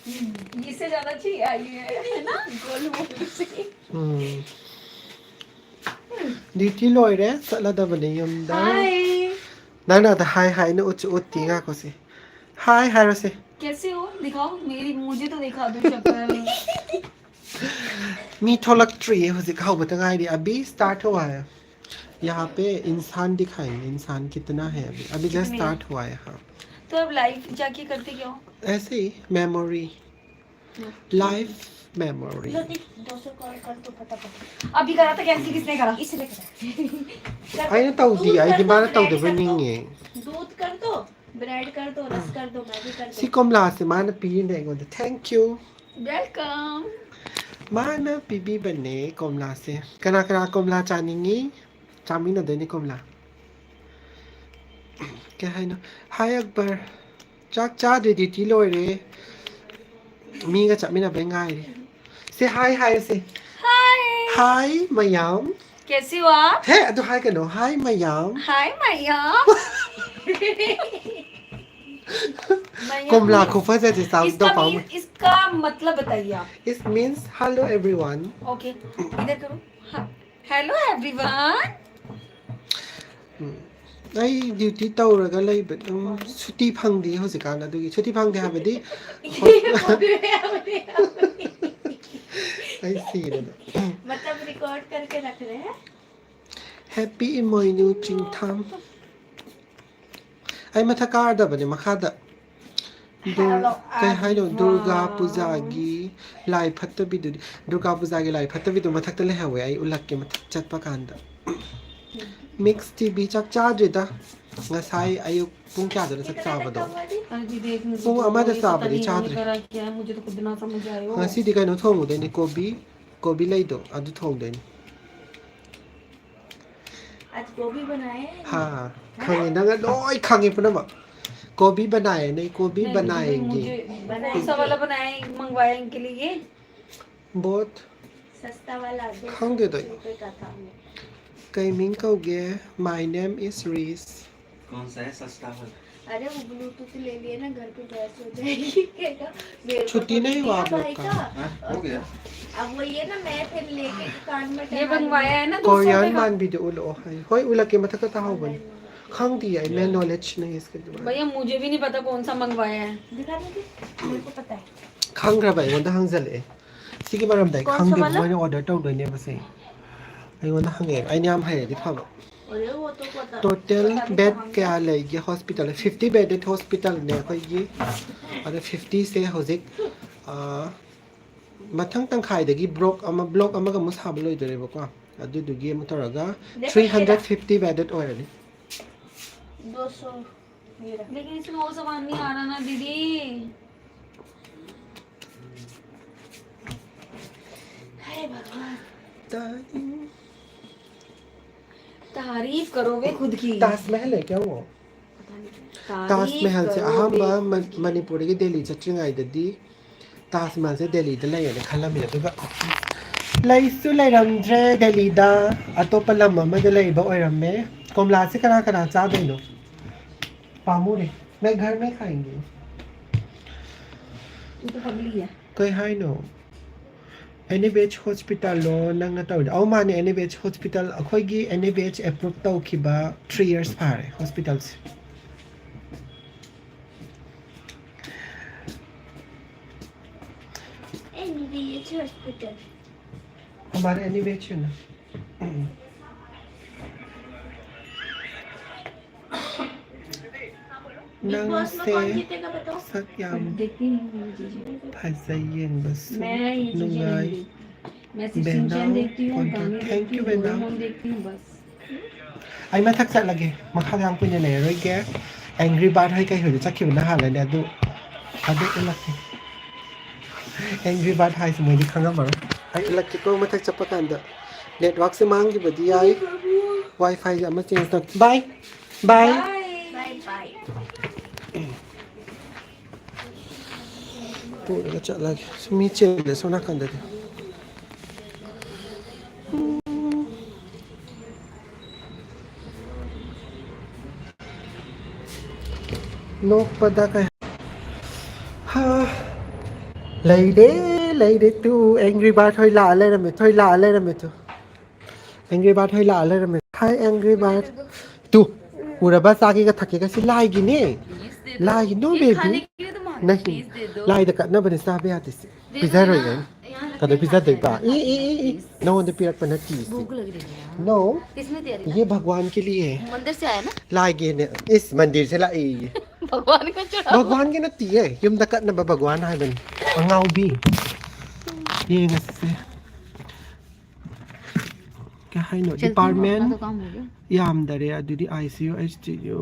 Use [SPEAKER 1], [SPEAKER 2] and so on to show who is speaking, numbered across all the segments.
[SPEAKER 1] इससे ज्यादा अच्छी आई है ना गोल मोल से
[SPEAKER 2] ड्यूटी लोइरे चलदबने यमदा
[SPEAKER 1] हाय
[SPEAKER 2] ना हाय हाय ने उच्च उत्तीगा को से हाय हाय से
[SPEAKER 1] कैसे हो दिखाओ मेरी मुझे तो दिखा दो शक्ल
[SPEAKER 2] मी थोलक ट्री हुजिक हाउ बतागाई अभी स्टार्ट हुआ है यहाँ पे इंसान दिखाएंगे इंसान कितना है अभी अभी जस्ट स्टार्ट हुआ है हाँ
[SPEAKER 1] तो अब लाइव जाके करते क्या हो
[SPEAKER 2] ऐसे ही मेमोरी लाइफ मेमोरी
[SPEAKER 1] अभी करा था कैंसिल किसने करा इसने करा
[SPEAKER 2] आइए ताऊ दी आई दिमाग ताऊ दे बनिंग है
[SPEAKER 1] दूध कर दो ब्रेड कर दो रस कर दो मैं भी कर
[SPEAKER 2] सी कोमला से मान पी ने को थैंक यू
[SPEAKER 1] वेलकम
[SPEAKER 2] मान पीबी बने कोमला से कना कना कोमला चानिंगी चामी न देने कोमला क्या है ना हाय अकबर चाक चा दे डी लोरे मी का चामी ना बेंगाई से हाय हाय से
[SPEAKER 1] हाय
[SPEAKER 2] हाय मयाम
[SPEAKER 1] कैसे हो आप
[SPEAKER 2] है तो हाय कनो हाय मयाम
[SPEAKER 1] हाय मैया
[SPEAKER 2] कोमला को फंसे थे साउंड दो पाऊं
[SPEAKER 1] इसका मतलब बताइए आप
[SPEAKER 2] It means hello everyone
[SPEAKER 1] okay इधर करो हेलो एवरीवन
[SPEAKER 2] आई ड्यूटी तौरगा लेब छुट्टी फंगदी होजिकान अदुगी छुट्टी फंगदे हाबदी आई सी
[SPEAKER 1] मतलब रिकॉर्ड करके रख रहे हैं
[SPEAKER 2] हैप्पी इमोइनु चिंगथाम आई मथकादबने मखादा कई हाइनो दुर्गा पूजा की लाई फत्तबिदु दुर्गा पूजा की लाई फत्तबिदु मथक्ता लेहवे आई उलक्के मथक चटपा कांदा मिक्स टीवी चक चाद्रिदा ngasai ayuk pung kya da sak chabado pung amada sabadi chadri
[SPEAKER 1] मुझे तो खुद ना समझ आयो
[SPEAKER 2] ngasi di kaino thomu de ni kobi lai do adu thong de
[SPEAKER 1] आज गोभी बनाए
[SPEAKER 2] हां खाने ना लोई खाने पना ba गोभी बनाए नहीं गोभी बनाएंगे
[SPEAKER 1] कौन सा वाला बनाए मंगवाए इनके लिए
[SPEAKER 2] बहुत
[SPEAKER 1] सस्ता वाला
[SPEAKER 2] खांगे दो
[SPEAKER 1] रुपए का था
[SPEAKER 2] कई मिंग कहोगे माय नेम इज रीस
[SPEAKER 3] कौन सा है सस्ता वाला
[SPEAKER 1] अरे वो ब्लूटूथ ले लिए ना घर पे गैस हो जाएगी
[SPEAKER 2] छुट्टी नहीं हुआ आप लोग का
[SPEAKER 3] हो गया
[SPEAKER 1] अब वो ये ना मैं फिर लेके दुकान में ये मंगवाया है ना
[SPEAKER 2] कोरियन मान भी दो लो है होय उला के मत का हो बन खांग दिया मैं नॉलेज नहीं इसके बारे
[SPEAKER 1] भैया मुझे भी नहीं पता कौन सा मंगवाया है दिखा दे मेरे को पता है
[SPEAKER 2] खांग रा भाई वंदा हंगजले सिगी मरम दाई खांग दे मैंने ऑर्डर तो दोने बसे आई वंदा हंगे आई नाम है दिखाओ
[SPEAKER 1] अरे वो तो पता
[SPEAKER 2] टोटल बेड क्या लेगी हॉस्पिटल 50 बेडेड हॉस्पिटल ने अखोई और 50 से होजिक मथंग तंखाइदगी ब्लॉक अमगा मुसाब लोइदरेबको अदुदुगी मुतरगा 350 बेडेड ओइरनी
[SPEAKER 1] 200 लेकिन इसमें और सामान नहीं आ रहा ना दीदी हे भगवान तारीफ करो वे खुद की
[SPEAKER 2] ताजमहल है क्या वो ताजमहल से अहम मणिपुर की दिल्ली चट्रिंगाइददी ताजमहल से दिल्ली द लेने खलमी अदुगा लैसु लैरमद्रे दिल्ली दा अतोप लम अमद लैबा ओइरमे कोमला से कना कना चा देनो पामू रे मैं घर में खाएंगे
[SPEAKER 1] तू तो पगली है
[SPEAKER 2] कोई hi no NVH hospital lo nang na tawd aw mani NVH hospital akhoi gi NVH approve taw khiba 3 years pare hospitals
[SPEAKER 1] NVH hospital
[SPEAKER 2] हमारे NVH है ना नंग से सत्याम फजयन बस नुंगाई
[SPEAKER 1] मैं सिंचन देखती हूँ
[SPEAKER 2] थैंक यू बेना
[SPEAKER 1] देखती हूँ बस
[SPEAKER 2] आई मैं थक लगे मखा yang punya ne roi ge angry bird hai kai hu chakhi na ha le ne adu ulaki angry bird hai se moi di khanga mar ai ulaki ko mathak chapa kan da network se mang gi badi ai wifi ja ma change ta bye bye पूरा चला गया नीचे ले सोना कंदे लोग पता का हाँ Lady tu angry bird thôi lạ lên rồi thôi lạ lên rồi tu angry bird thôi lạ lên rồi hi angry bird tu पूरा बस आगे का थकेगा से लाएगी नहीं लाएगी नो बेबी नहीं लाई द करना बने साबे आते से पिज़्ज़ा रोएगा कदर पिज़्ज़ा देगा ई नो उन्हें पिरक पना चीज़
[SPEAKER 1] भूख लग रही है
[SPEAKER 2] नो
[SPEAKER 1] किसमें तैयारी
[SPEAKER 2] ये भगवान के लिए है
[SPEAKER 1] मंदिर से आया ना
[SPEAKER 2] लाएगी ने इस मंदिर से लाई
[SPEAKER 1] भगवान का चढ़ा
[SPEAKER 2] भगवान के नती है युम द करना भगवान है बन अंगाव भी ये से क्या है नो डिपार्टमेंट
[SPEAKER 1] काम हो गया
[SPEAKER 2] यामदरे अदुदी ICU HDU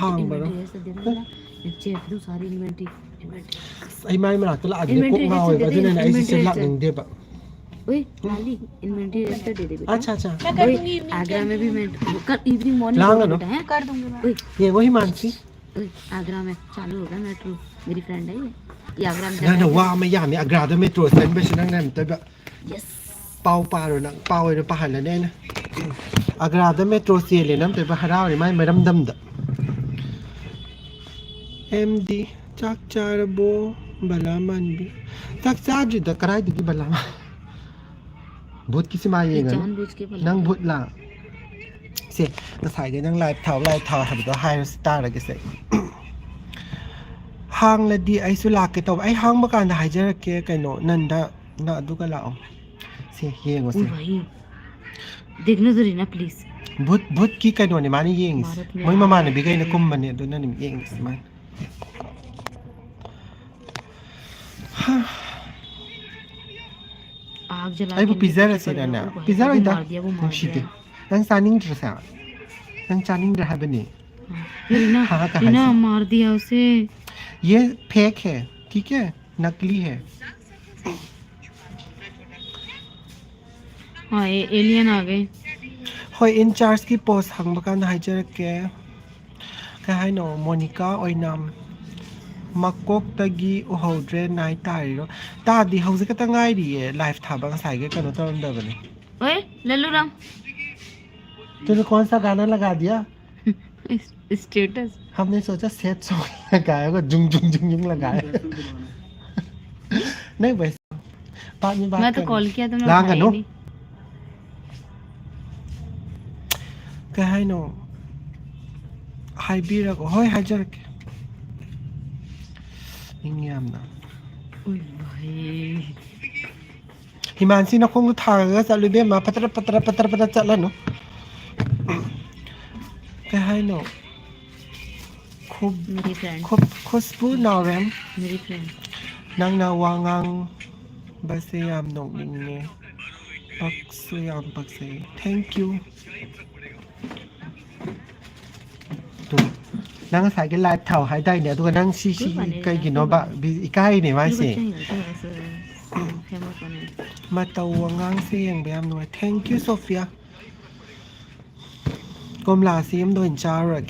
[SPEAKER 2] हां बरो
[SPEAKER 1] चेक दो सारी inventory
[SPEAKER 2] ai mai mana to la ade ko ma hoy ba dine ai si la ning de ba
[SPEAKER 1] ओए लाली इन्वेंटरी रजिस्टर दे दे बेटा
[SPEAKER 2] अच्छा अच्छा
[SPEAKER 1] ओए आगरा में भी मैं कल इवनिंग मॉर्निंग
[SPEAKER 2] लांगा नो
[SPEAKER 1] है कर दूंगी मैं ओए
[SPEAKER 2] ये वही मानसी
[SPEAKER 1] ओए आगरा में चालू होगा मेट्रो मेरी फ्रेंड है ये आगरा में
[SPEAKER 2] ना ना wa ma ya mi agra da metro sen ba shi nang nam to ba
[SPEAKER 1] yes
[SPEAKER 2] pau pa ro nang pau ro pa han la ne na agra da metro se le nam to ba haraw ni mai maram dam da MD chak charbo bala man bi chak charju da karai di bala ma भूत किसी माँ ये
[SPEAKER 1] जानबूझ के
[SPEAKER 2] नंग भूत ला से नसाई के नंग लाइफ थाव हबी तो हाई स्टार लगे से हांग लदी आई सुला के तो आई हांग बकान दा हाइजर के कनो नंदा ना अदु का लाओ से ये गो से
[SPEAKER 1] भाई देखने दो रीना प्लीज
[SPEAKER 2] भूत की कनो ने माने ये मोय मामा ने भी गई ने कुम बने दो नन ये मान
[SPEAKER 1] आग जला
[SPEAKER 2] आई वो पिज़्ज़ा रसे ना पिज़्ज़ा इदा शिते नंग सानिंग ड्रेसा नंग चानिंग रहा बने
[SPEAKER 1] रीना
[SPEAKER 2] हाँ, कहाँ
[SPEAKER 1] रीना
[SPEAKER 2] से?
[SPEAKER 1] मार दिया उसे
[SPEAKER 2] ये फेक है ठीक है नकली है
[SPEAKER 1] हाँ ये एलियन आ गए
[SPEAKER 2] होय इंचार्ज की पोस्ट हंग बकान हाइजर के कहाय नो मोनिका ओय नाम मकोक तगी उहोद्रे नाइ तारिरो तादी हौजे कता गाइरी है लाइफ थाबा साइगे कनो तरम दबने
[SPEAKER 1] ओए लल्लू राम
[SPEAKER 2] तूने कौन सा गाना लगा दिया
[SPEAKER 1] स्टेटस
[SPEAKER 2] हमने सोचा सेट सॉन्ग लगाया को जुंग जुंग जुंग जुंग लगाया नहीं वैसे बाद में बात
[SPEAKER 1] मैं तो
[SPEAKER 2] करेंगे।
[SPEAKER 1] कॉल किया तुमने
[SPEAKER 2] लांगा
[SPEAKER 1] उठाया
[SPEAKER 2] नो
[SPEAKER 1] नहीं
[SPEAKER 2] कहाय नो हाइबीरा को होय हाइजर के इंगियामना
[SPEAKER 1] ओए भाई
[SPEAKER 2] हिमांसी न खोंग थागा चलु बे मा पतर चला नो कहाय नो खूब
[SPEAKER 1] मेरी फ्रेंड
[SPEAKER 2] खुशबू नावरेम
[SPEAKER 1] मेरी फ्रेंड
[SPEAKER 2] नंग ना वांगांग बसे याम नोंगनिंगे पक्सु याम पक्से थैंक यू तो नंग साइके लाइव थाव हाय दाइ ने तो नंग सी कई गिनो बा इकाई ने वा से ma tau wangang se yang bayam no thank you Sophia kom la sim do in charak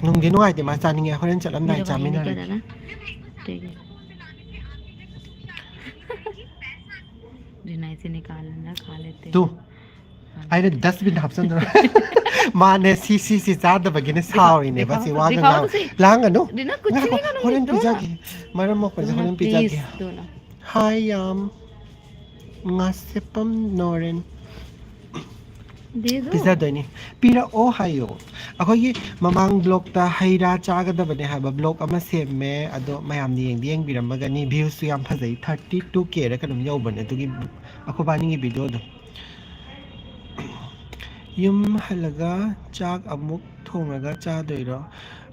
[SPEAKER 2] nung gi noi te ma chaning e horen chalam nai chamin na
[SPEAKER 1] ठीक है रिना से निकालना खा लेते
[SPEAKER 2] tu ai ne dustbin hapsan do ma ne si cha da bagine sawi ne ba si wa ga lang ano
[SPEAKER 1] Rina कुछ नहीं खाना
[SPEAKER 2] horen pizza gi maram mo ko horen pizza gi
[SPEAKER 1] दो ना
[SPEAKER 2] hi ngasepam noren
[SPEAKER 1] दे दो
[SPEAKER 2] pizza दोनी पीरा ओ हायो अखोगी ममांग blog ता हैरा चागदबने हाबा ब्लॉग अमा सेमे अदो मयाम नि येंग बिरमगनी व्यूज सु याम फजै 32k रा कदम यौबने तुगी अखोबानी गी वीडियो दो युम हलगा चाक अमुक थोंगगा चादोइरो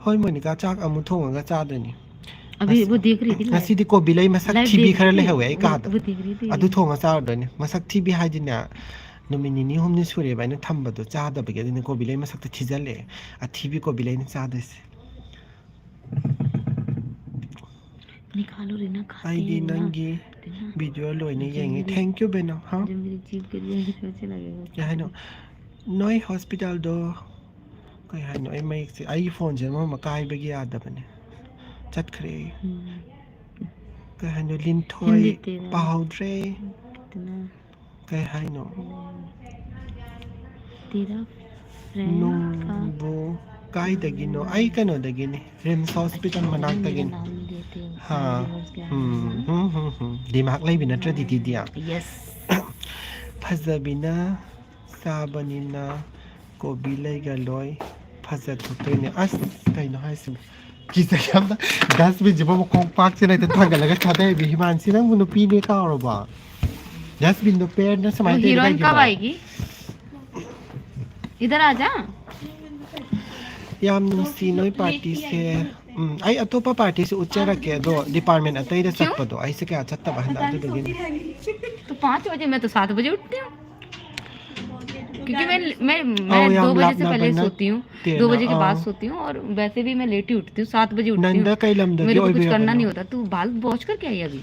[SPEAKER 2] होय मोनिका चाक अमुक थोंगगा चादोनी
[SPEAKER 1] अभी वो देख रही थी
[SPEAKER 2] ngasi di ko bilai masak tv khara le hawe ai ka
[SPEAKER 1] वो देख रही थी
[SPEAKER 2] adu thonga chaadoni masak tv haidina नुमिनी नि हमने सुरे बाइन थम्बदो चादा बगे दिन को बिलै मसक त थिजले आ थिबी को बिलै नि चादस
[SPEAKER 1] निकालो रिना खाते
[SPEAKER 2] आई दी
[SPEAKER 1] हैं ना
[SPEAKER 2] नंगी
[SPEAKER 1] रिना
[SPEAKER 2] वीडियो लोइने येंगे थैंक यू बेनो हां
[SPEAKER 1] जब मेरी जीभ के लिए कैसे लगेगा
[SPEAKER 2] या है नो नोई हॉस्पिटल दो कोई है नो एम से आई फोन जे म मकाई बगे आदा बने चट खरे कोई है नो लिन थोई पाउडरे
[SPEAKER 1] कितना
[SPEAKER 2] कोई है नो
[SPEAKER 1] तेरा फ्रेंड
[SPEAKER 2] नो
[SPEAKER 1] का
[SPEAKER 2] वो काय दगिनो आई कनो दगिने रिम्स हॉस्पिटल मनाक दगिन
[SPEAKER 1] नाम देते हो
[SPEAKER 2] हाँ दिमाग लेबी नत्रदि दीदिया
[SPEAKER 1] यस
[SPEAKER 2] फजबिना साबनिना कोबी लेगा लोय फजथोक्तोयने अस कइनो हाइसिम किसे यामना डस्टबिन जिबो मखों पाक से नहीं थांगलगा चादे बिहिमानसी नंग नुपी ने कावरबा डस्टबिन दो पेड़ न समाई दे
[SPEAKER 1] हीरोइन कब आएगी इधर आ जा
[SPEAKER 2] याम नुसी नोय पार्टी से आई अतोपा पार्टी से उच्चरके दो डिपार्टमेंट अतैदा चटपदो आई से क्या चत्तबा हंदा दुगि
[SPEAKER 1] तो 5 बजे मैं तो 7 बजे उठती हूँ क्योंकि मैं
[SPEAKER 2] याम
[SPEAKER 1] 2 बजे
[SPEAKER 2] लाप
[SPEAKER 1] से
[SPEAKER 2] ना
[SPEAKER 1] पहले
[SPEAKER 2] बना
[SPEAKER 1] सोती हूँ
[SPEAKER 2] तेना,
[SPEAKER 1] 2 बजे के बाद सोती हूँ और वैसे भी मैं लेट ही उठती हूँ 7 बजे उठती
[SPEAKER 2] नंदा
[SPEAKER 1] हूँ
[SPEAKER 2] कई लमदा
[SPEAKER 1] मेरे को
[SPEAKER 2] जो
[SPEAKER 1] कुछ
[SPEAKER 2] भी
[SPEAKER 1] करना
[SPEAKER 2] बनो।
[SPEAKER 1] नहीं होता तू बाल वॉश करके आई अभी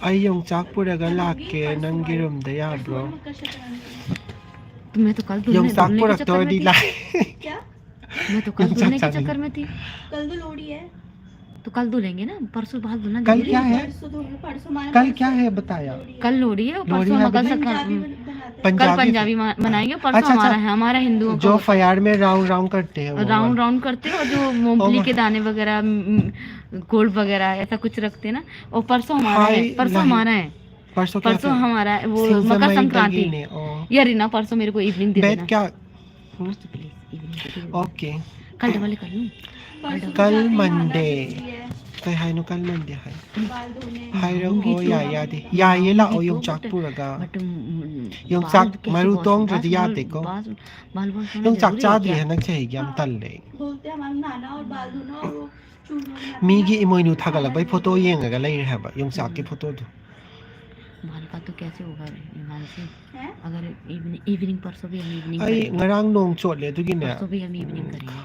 [SPEAKER 2] आई यों चाक पुरगा लाके नंगी रूम दे या ब्रो
[SPEAKER 1] तो मैं तो कल
[SPEAKER 2] यों
[SPEAKER 1] धुलने
[SPEAKER 2] चाक
[SPEAKER 1] धुलने के
[SPEAKER 2] पुरक
[SPEAKER 1] चक्कर
[SPEAKER 2] तो
[SPEAKER 1] में
[SPEAKER 2] दी
[SPEAKER 1] थी
[SPEAKER 2] ला
[SPEAKER 1] मैं तो कल
[SPEAKER 2] यों
[SPEAKER 1] धुलने के
[SPEAKER 2] चाक
[SPEAKER 1] चक्कर में थी
[SPEAKER 4] कल तो लोड़ी है।
[SPEAKER 1] तो कल धुलेंगे ना परसों बाल धुलना
[SPEAKER 2] कल
[SPEAKER 1] जरूरी
[SPEAKER 2] क्या है
[SPEAKER 4] परसों माना
[SPEAKER 2] कल क्या है बताया
[SPEAKER 1] कल लोहड़ी है और
[SPEAKER 2] लोहड़ी
[SPEAKER 1] परसों
[SPEAKER 2] है
[SPEAKER 1] मकर
[SPEAKER 2] बताइए।
[SPEAKER 1] संक्रांति
[SPEAKER 4] बनाते
[SPEAKER 1] कल पंजाबी मनाएंगे परसों
[SPEAKER 2] अच्छा,
[SPEAKER 1] हमारा है हमारा हिंदुओं का
[SPEAKER 2] जो फयार में राउंड राउंड करते हैं वो
[SPEAKER 1] राउंड राउंड करते हैं और जो मूंगफली के दाने वगैरह गोल्ड वगैरह ऐसा कुछ रखते हैं ना और परसों हमारा है
[SPEAKER 2] हाय
[SPEAKER 1] परसों
[SPEAKER 2] लाही।
[SPEAKER 1] हमारा है
[SPEAKER 2] परसों क्या
[SPEAKER 1] परसों
[SPEAKER 2] था?
[SPEAKER 1] हमारा है वो
[SPEAKER 2] सिंह
[SPEAKER 1] मकर
[SPEAKER 2] जमाई
[SPEAKER 1] संक्रांति
[SPEAKER 2] दगी ने, ओ।
[SPEAKER 1] यार रीना परसों मेरे को इवनिंग दे
[SPEAKER 2] बैठ
[SPEAKER 1] देना
[SPEAKER 2] क्या
[SPEAKER 1] प्लीज इवनिंग
[SPEAKER 2] ओके
[SPEAKER 1] कल डबल कर लूं
[SPEAKER 2] कल मंडे कई हाय नो कल मंडे हाय
[SPEAKER 4] बाल धोने
[SPEAKER 2] हाय रो ओ या दे या ये ला ओ यों चाक पुरगा
[SPEAKER 1] बट
[SPEAKER 2] यों चाक मारू तोंग जदि याते को
[SPEAKER 1] बाल वॉश
[SPEAKER 2] यों चाक चादरी है नक चाहिए हम तल्ले
[SPEAKER 4] बोलते हैं हमारा नहाना और बाल धोना और वो चूड़ियां
[SPEAKER 2] मीगी इमोइनु थागलक फोटो येंगा लेर हैबा यों चाक की फोटो दो
[SPEAKER 1] बाल का तो कैसे होगा ईमान से
[SPEAKER 4] हैं?
[SPEAKER 1] अगर इवनिंग परसों भी हम इवनिंग
[SPEAKER 2] आई
[SPEAKER 1] करेंगे
[SPEAKER 2] ngarang nong chot le dugi ne
[SPEAKER 1] परसों भी हम इवनिंग करेंगे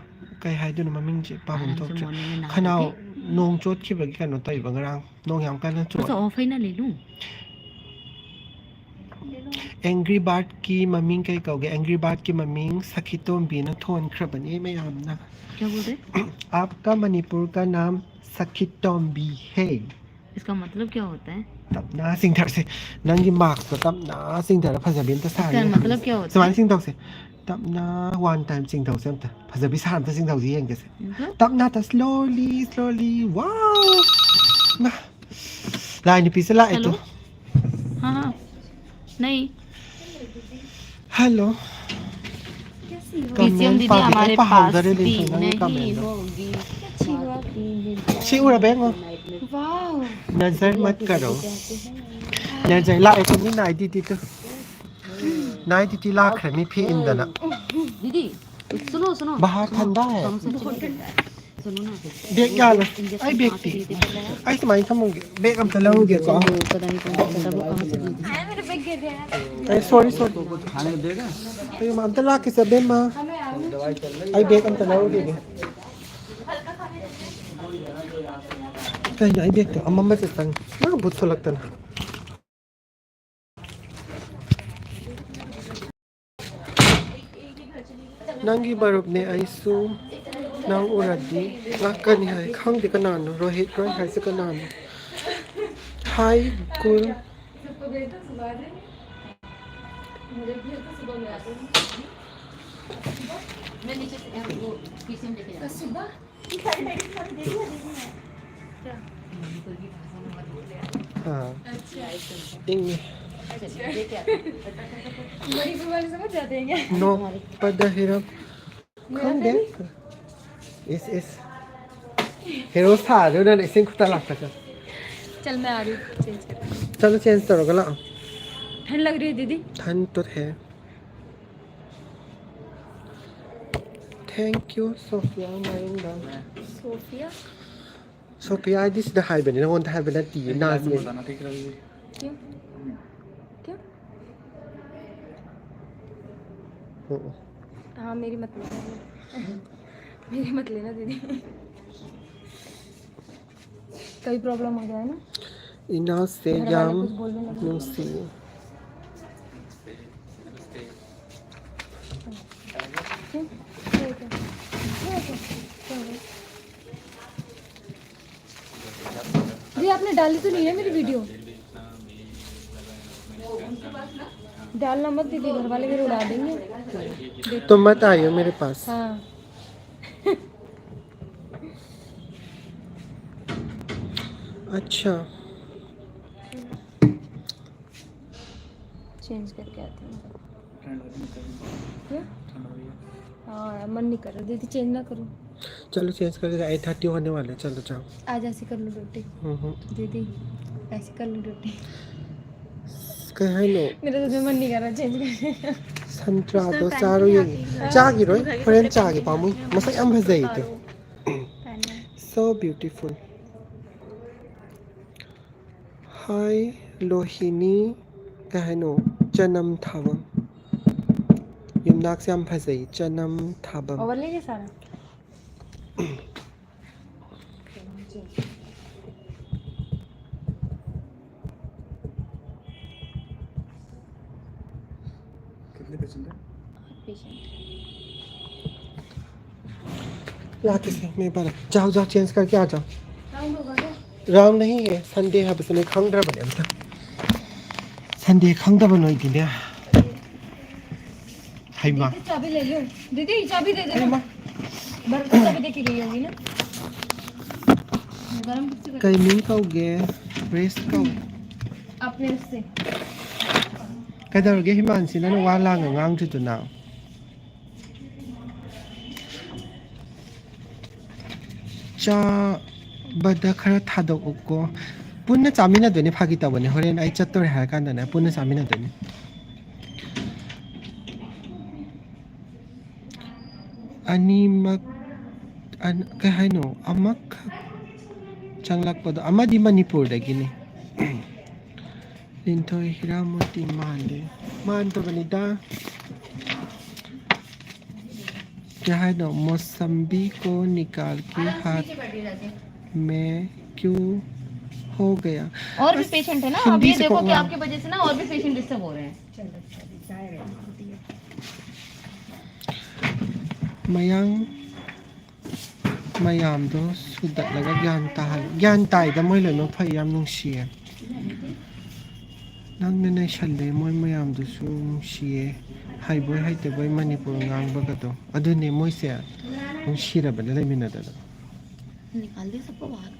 [SPEAKER 2] kai hai du maming je pa hum
[SPEAKER 1] आराम
[SPEAKER 2] tok
[SPEAKER 1] से
[SPEAKER 2] che
[SPEAKER 1] मॉर्निंग में नहा
[SPEAKER 2] khanao
[SPEAKER 1] लेके
[SPEAKER 2] nong chot ki bagi kan tai ba ngarang nong yam kan
[SPEAKER 1] तो
[SPEAKER 2] chot
[SPEAKER 1] ऑफ ही ना ले लूं
[SPEAKER 2] angry bird ki maming kai kauge angry bird ki maming sakitom bi na thon khrabani mayam na
[SPEAKER 1] क्या बोल रहे
[SPEAKER 2] आपका मणिपुर का नाम सखितोम भी है
[SPEAKER 1] इसका मतलब क्या होता है
[SPEAKER 2] तब ना सिंह धर से नंगी मार्क्स तो तब ना सिंह धर फजबिन तो सारे
[SPEAKER 1] इसका मतलब क्या होता
[SPEAKER 2] समान
[SPEAKER 1] है
[SPEAKER 2] सिंह धर से तब ना वन टाइम सिंह धर से हम फजबी सार तो सिंह धर जी येंगे से
[SPEAKER 1] मतलब
[SPEAKER 2] तब ना तो slowly वाओ ना लाइन पीछे ला
[SPEAKER 1] हेलो
[SPEAKER 2] तो
[SPEAKER 1] हाँ हाँ नहीं
[SPEAKER 2] हेलो
[SPEAKER 1] पीसीएम दीदी हमारे पास भी नहीं होगी
[SPEAKER 2] शिउरा बेंगो
[SPEAKER 1] वाओ
[SPEAKER 2] नजर मत करो नजर ला एक नहीं नाई दी तो नाई दी ला खरमी फी इंदना
[SPEAKER 1] दीदी सुनो सुनो
[SPEAKER 2] बाहर ठंडा है
[SPEAKER 1] सुनो ना
[SPEAKER 2] बेग यार आई बेग थी आई समाई खमोगे बेग अब तलाऊंगे को
[SPEAKER 1] पता नहीं कौन सा डब्बा कहाँ से दी थी
[SPEAKER 4] मेरे बैग गिर गया
[SPEAKER 2] आई सॉरी
[SPEAKER 3] खाने को देगा
[SPEAKER 2] तो हम तला के सब बेमा आई बेग अब तलाऊंगे कहीं आई बेग तो अम्मा से तंग ना बहुत सो लगता ना नंगी बरुप ने आइसु नंग उरादी लाकनी है खांग दे कनान रोहित रोय है से कनान हाय गुल
[SPEAKER 1] मैं नीचे से वो पीसीएम लेके जा सुबह
[SPEAKER 2] हाँ इंग
[SPEAKER 4] बड़ी बीमारी समझ जाते हैं क्या?
[SPEAKER 2] नो pada hirap खांग दे इस हेरो सा जो ना इसे खुदा लगता है
[SPEAKER 4] चल मैं आ रही हूँ चेंज कर
[SPEAKER 2] चलो चेंज करो गला
[SPEAKER 4] ठंड लग रही है दीदी
[SPEAKER 2] ठंड तो है थैंक यू सोफिया माइंगा
[SPEAKER 4] सोफिया
[SPEAKER 2] सोफिया दिस द हाई बने ना वन हाई बने ती नाज में
[SPEAKER 3] बताना ठीक रहेगी
[SPEAKER 4] क्यों क्यों हाँ मेरी मत लेना मेरी मत लेना दीदी कई प्रॉब्लम हो जाए ना
[SPEAKER 2] इना से
[SPEAKER 4] घर वाले
[SPEAKER 2] याम
[SPEAKER 4] कुछ बोलने लगे
[SPEAKER 2] नुसी
[SPEAKER 4] क्यों क्या होता है? क्या होता है? क्या हो गया? जी आपने डाली तो नहीं है मेरी वीडियो डालना मत दीदी घर वाले मेरे उड़ा देंगे
[SPEAKER 2] तुम मत आइयो मेरे पास
[SPEAKER 4] हाँ
[SPEAKER 2] अच्छा
[SPEAKER 4] चेंज करके आती हूँ
[SPEAKER 3] ठंड हो रही है कभी
[SPEAKER 4] क्या
[SPEAKER 3] ठंड हो रही है
[SPEAKER 4] हाँ मन नहीं कर रहा दीदी चेंज ना करूँ
[SPEAKER 2] चलो चेंज करके 8:30 होने वाले, चलो जाओ।
[SPEAKER 4] आज ऐसे कर लो ड्यूटी दीदी ऐसे कर लो ड्यूटी
[SPEAKER 2] कहीं नो
[SPEAKER 4] मेरा तो मन नहीं कर रहा चेंज करने का
[SPEAKER 2] संतरादो चारो ये चागी रोय फ्रेंड चागी पामु मसक am फजई तो so beautiful. Hi Lohini कहीं नो चनम थावम युमनाक से am फजई चनम थावम
[SPEAKER 4] ओवर ले सारा
[SPEAKER 3] कितने पेशेंट हैं
[SPEAKER 2] लाके से मैं पर जाओ जाओ चेंज करके आ जाओ। राउंड नहीं है संडे है बस मैं खंगरा बने मतलब संडे खंगरा बनोई थी ने हाय मां
[SPEAKER 4] चाबी ले लो दीदी चाबी दे देना बर्फ की चाबी देके गई होगी ना गरम कुछ
[SPEAKER 2] कई मिन कौगे रेस्ट कौ
[SPEAKER 4] अपने उससे
[SPEAKER 2] कदरगे हिमांसी ना वा लांग ngang chu tu na चा बदा खरा थादो को पुन्ना चामिना दोने फागी तबने होरेन आई चत्तोर हार कांदना पुन्ना चामिना दोने अनिमक अन कहाइनो अमक चंगलकपदो अमादि मणिपुर दगिनी लिंथोय हिरामोती माले मान तो बनिदा क्या है ना मौसम्बी को निकाल के हाथ में क्यों हो गया
[SPEAKER 1] और भी पेशेंट है ना अब ये देखो कि आपकी वजह से ना और भी पेशेंट डिस्टर्ब हो रहे हैं
[SPEAKER 2] मयंग मयाम दो सुदत लगा ज्ञान ताई दा मोय लेनो फै याम नुंसिए नंग ने छल्ले मोय मयाम दो सु नुंसिए हाइबोय हाइतेबोय मणिपुर ngang अदुने मोयसे नुंसिरबने लेमिनदना
[SPEAKER 1] निकाल दे सबको बाहर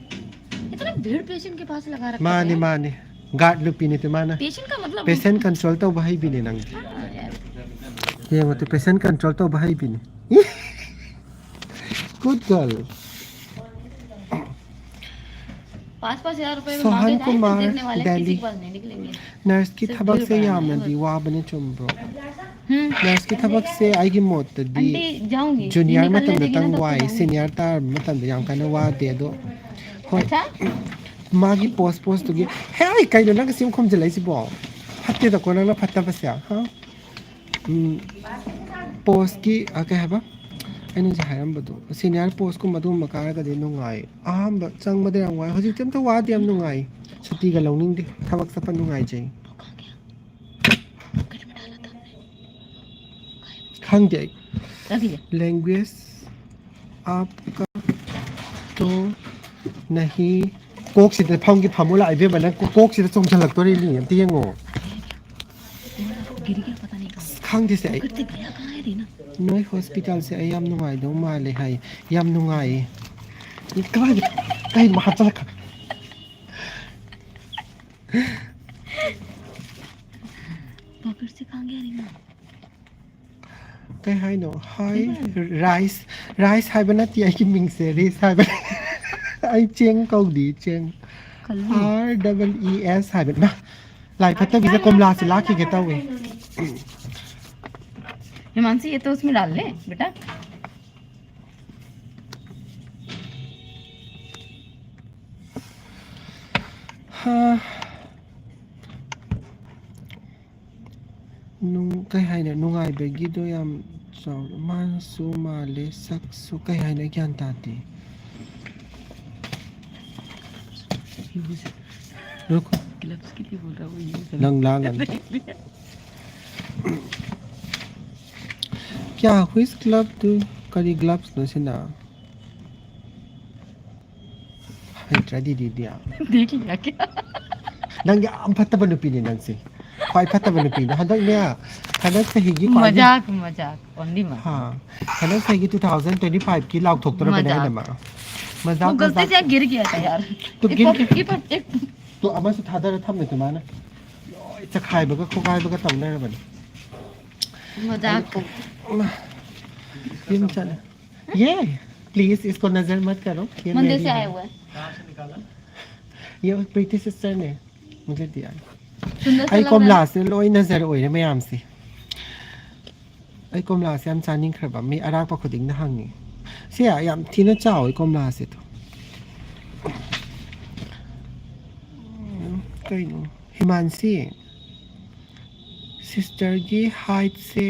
[SPEAKER 1] इतना भीड़ पेशेंट के पास लगा रखा है
[SPEAKER 2] माने माने गार्ड लुपिने ते माना
[SPEAKER 1] पेशेंट का मतलब
[SPEAKER 2] पेशेंट कंट्रोल तो भाई भी नंग ये मत पेशेंट कंट्रोल तो भाई भी गुड गर्ल
[SPEAKER 1] 5,000 रुपए में
[SPEAKER 2] सोहन
[SPEAKER 1] मांगे जाए
[SPEAKER 2] कुमार,
[SPEAKER 1] देखने वाले
[SPEAKER 2] दिल्ली।
[SPEAKER 1] किसी के पास नहीं निकलेंगे
[SPEAKER 2] नर्स की
[SPEAKER 1] सिर्फ
[SPEAKER 2] थबक
[SPEAKER 1] भीड़
[SPEAKER 2] से
[SPEAKER 1] बढ़ाना
[SPEAKER 2] यामनदी वाबने चुम्ब्रो
[SPEAKER 1] हम्म
[SPEAKER 2] नर्स की थबक से आईगी मोत दी
[SPEAKER 1] आंटी जाऊंगी
[SPEAKER 2] जूनियर
[SPEAKER 1] निकलने
[SPEAKER 2] मतलब
[SPEAKER 1] देंगे ना
[SPEAKER 2] तंग
[SPEAKER 1] तब तो
[SPEAKER 2] वाई
[SPEAKER 1] जाऊंगी।
[SPEAKER 2] सीनियर तार मतलब याम कने वा दे दो होय
[SPEAKER 1] अच्छा
[SPEAKER 2] मागी पोस्ट तुगी हे आई काइनो नंग सिम खम जलाई सिबो फत्ते त कोना ला फत्ता बस्या हां पोस्ट की आके हबा अने जायरमबदो सीनियर पोस्ट को मदु मकार का दे नुंगाई आम चंग बदे वाई हजि तेम तो वा देम नुंगाई छुट्टी का लौनिंग दे थबक सपन नुंगाई जई खंग दे
[SPEAKER 1] रख लिया
[SPEAKER 2] लैंग्वेज आपका तो नहीं कोक से फंग की फमुला आइबे बना कोक से चोंग झलक तो रे नि ते यंगो
[SPEAKER 1] गिर गया पता नहीं कहाँ
[SPEAKER 2] खंग दिसे आई
[SPEAKER 1] करते गया कहाँ है रीना
[SPEAKER 2] नोय हॉस्पिटल से आई याम नुंगाई दो माले हाय याम नुंगाई ये कहां कहीं महाचल का
[SPEAKER 1] पॉकेट से कहाँ गया रीना
[SPEAKER 2] कहीं हाय नो हाय राइस राइस हाय बना ती आई की मिंग से राइस हाय बना आई चेंग कौ दी चेंग REES हाय बना लाई फत्ता भी से कोमला से लाके के तावे
[SPEAKER 1] हिमांशी ये तो उसमें डाल ले बेटा
[SPEAKER 2] हाँ कहीं हाय ना नुंगाई बेगी दो याम चाव मानसु माले सक्सु कहीं हाय ना ज्ञान ताती रुको
[SPEAKER 1] ग्लव्स के लिए बोल रहा हूँ ये
[SPEAKER 2] लंग लांगन क्या हुई क्लब तू करी ग्लव्स न सिना हाय दी दिया
[SPEAKER 1] देख लिया क्या
[SPEAKER 2] नंगे am फत्ता बनु पीने नंग से खाई फत्ता बनु पीने हदक ने हदक से हिगी खाई
[SPEAKER 1] मजाक मजाक ओनली मजाक
[SPEAKER 2] हाँ हदक से हिगी 2025 की लाख ठोक तो बने ना मा मजाक
[SPEAKER 1] वो गलती से गिर गया था यार
[SPEAKER 2] तो गिर के
[SPEAKER 1] एक
[SPEAKER 2] तो अब मैं था दर थम तो माना चखाई बगा खोगाई बगा तौना है बनी
[SPEAKER 1] मजाक
[SPEAKER 2] ये चले ये प्लीज इसको नजर मत करो ये
[SPEAKER 1] मंदिर
[SPEAKER 2] मेरी
[SPEAKER 1] से आए
[SPEAKER 2] है।
[SPEAKER 1] हुए हैं
[SPEAKER 2] ये प्रीति सिस्टर ने मुझे दिया
[SPEAKER 1] सुंदर सा
[SPEAKER 2] आई
[SPEAKER 1] लग रहा
[SPEAKER 2] कोमला
[SPEAKER 1] है
[SPEAKER 2] से लोई नजर ओइरे मयाम से आई कोमला से हम चानिंग खरबा मी अराक पा खुदिंग ना हंगी से याम थीना चाओ आई कोमला से तो कहीं हिमांशी सिस्टर की हाइट से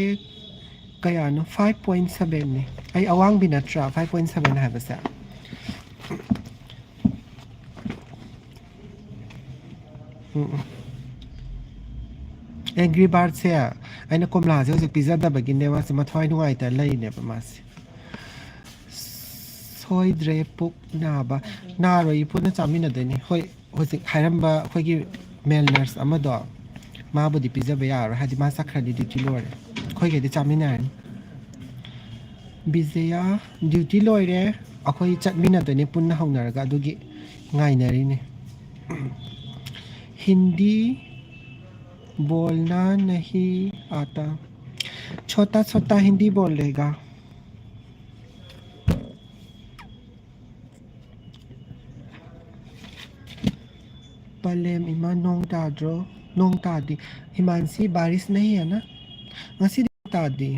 [SPEAKER 2] कया नो 5.7 ने आई अवांग भी नत्रा 5.7 है बस एंग्री बर्ड से अना कोमला से उसे पिज्जा दबगिने वा से मथवाई नुआई ता लईने बमास सोइद्रे पुक नाबा नारोई पुना चामिनदनी होय होसिक हायरंबा खोगी मेल नर्स अमदो माबुदी पिज्जा यार हादि मा साखरादि ड्यूटी लोरे खोइगेदि चामिनारन बिजेया ड्यूटी लोरे अखोई चटमिनदनी पुन्ना हौनरगा अदुगी गाइनरिने हिंदी बोलना नहीं आता छोटा छोटा हिंदी बोल लेगा पलेम इमा नोंग ताड्रो नोंग तादी हिमांशी बारिश नहीं है ना ngasi तादी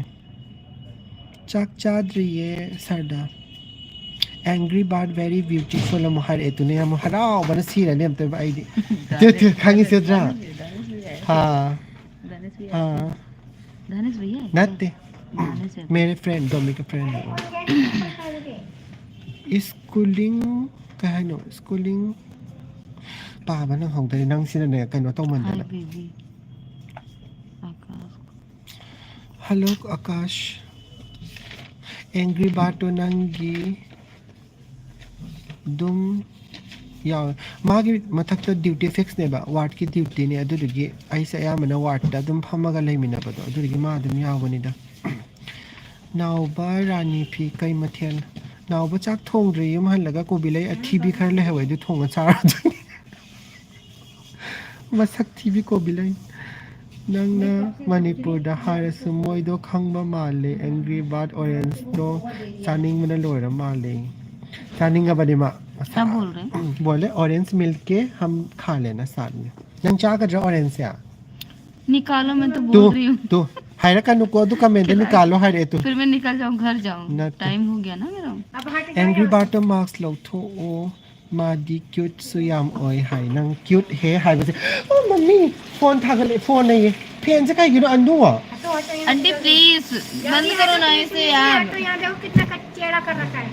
[SPEAKER 2] चाक चाद्रिये सरदा एंग्री बर्ड वेरी ब्यूटीफुल मोहर एतुने मोहराव बन सीरने हम तो आईदी ते खांगी सेद्रा हाँ हाँ
[SPEAKER 1] धनेश भैया
[SPEAKER 2] नत्ते
[SPEAKER 1] धनेश है
[SPEAKER 2] मेरे फ्रेंड डोमी का फ्रेंड है स्कूलिंग कहा नो स्कूलिंग पाबा नंग होंदे नंग सिने कनो तो मन
[SPEAKER 1] हाय
[SPEAKER 2] दला
[SPEAKER 1] बेबी आकाश
[SPEAKER 2] हेलो आकाश एंग्री बर्ड तो नंगी दुम या मागी मथक्ता ड्यूटी फिक्स नेबा वार्ड की ड्यूटी ने अदुदुगी आइसे यामना वार्ड दा दुम फमगा लेमिनाबदो अदुदुगी मा दुम यावनिदा नावबा रानी फी कई मथेल नावबा चाक थोंद्रे यम हलगा कोबिलै अथीबी खर लेहवै दु थोंगा चारा मसक थीबी कोबिलै नंगना मणिपुर दा हारसु मोइदो खंगबा माले एंग्री बर्ड ऑरेंज दो चानिंग मना लोरा माले चानिंग बने मा
[SPEAKER 1] क्या बोल रहे हैं
[SPEAKER 2] बोले ऑरेंज मिल्क के हम खा लेना साथ में नंग चाह कर ऑरेंज से
[SPEAKER 1] निकालो मैं तो
[SPEAKER 2] तू
[SPEAKER 1] बोल रही हूँ
[SPEAKER 2] तू हायरा का नुको तू कमेंट निकालो हायरे तू
[SPEAKER 1] फिर मैं निकल जाऊँ घर जाऊँ
[SPEAKER 2] ना तो।
[SPEAKER 1] टाइम हो गया ना मेरा
[SPEAKER 2] एंग्री बर्ड तो मार्क्स लो थो ओ मादी क्यूट सुयाम ओय हाय नंग क्यूट हे हाय बसे ओ मम्मी फोन था गले फोन नहीं है फैन से काय गिरो अंदू
[SPEAKER 1] आंटी प्लीज बंद करो ना इसे यार
[SPEAKER 4] तो यहाँ देखो कितना कचेड़ा कर रखा है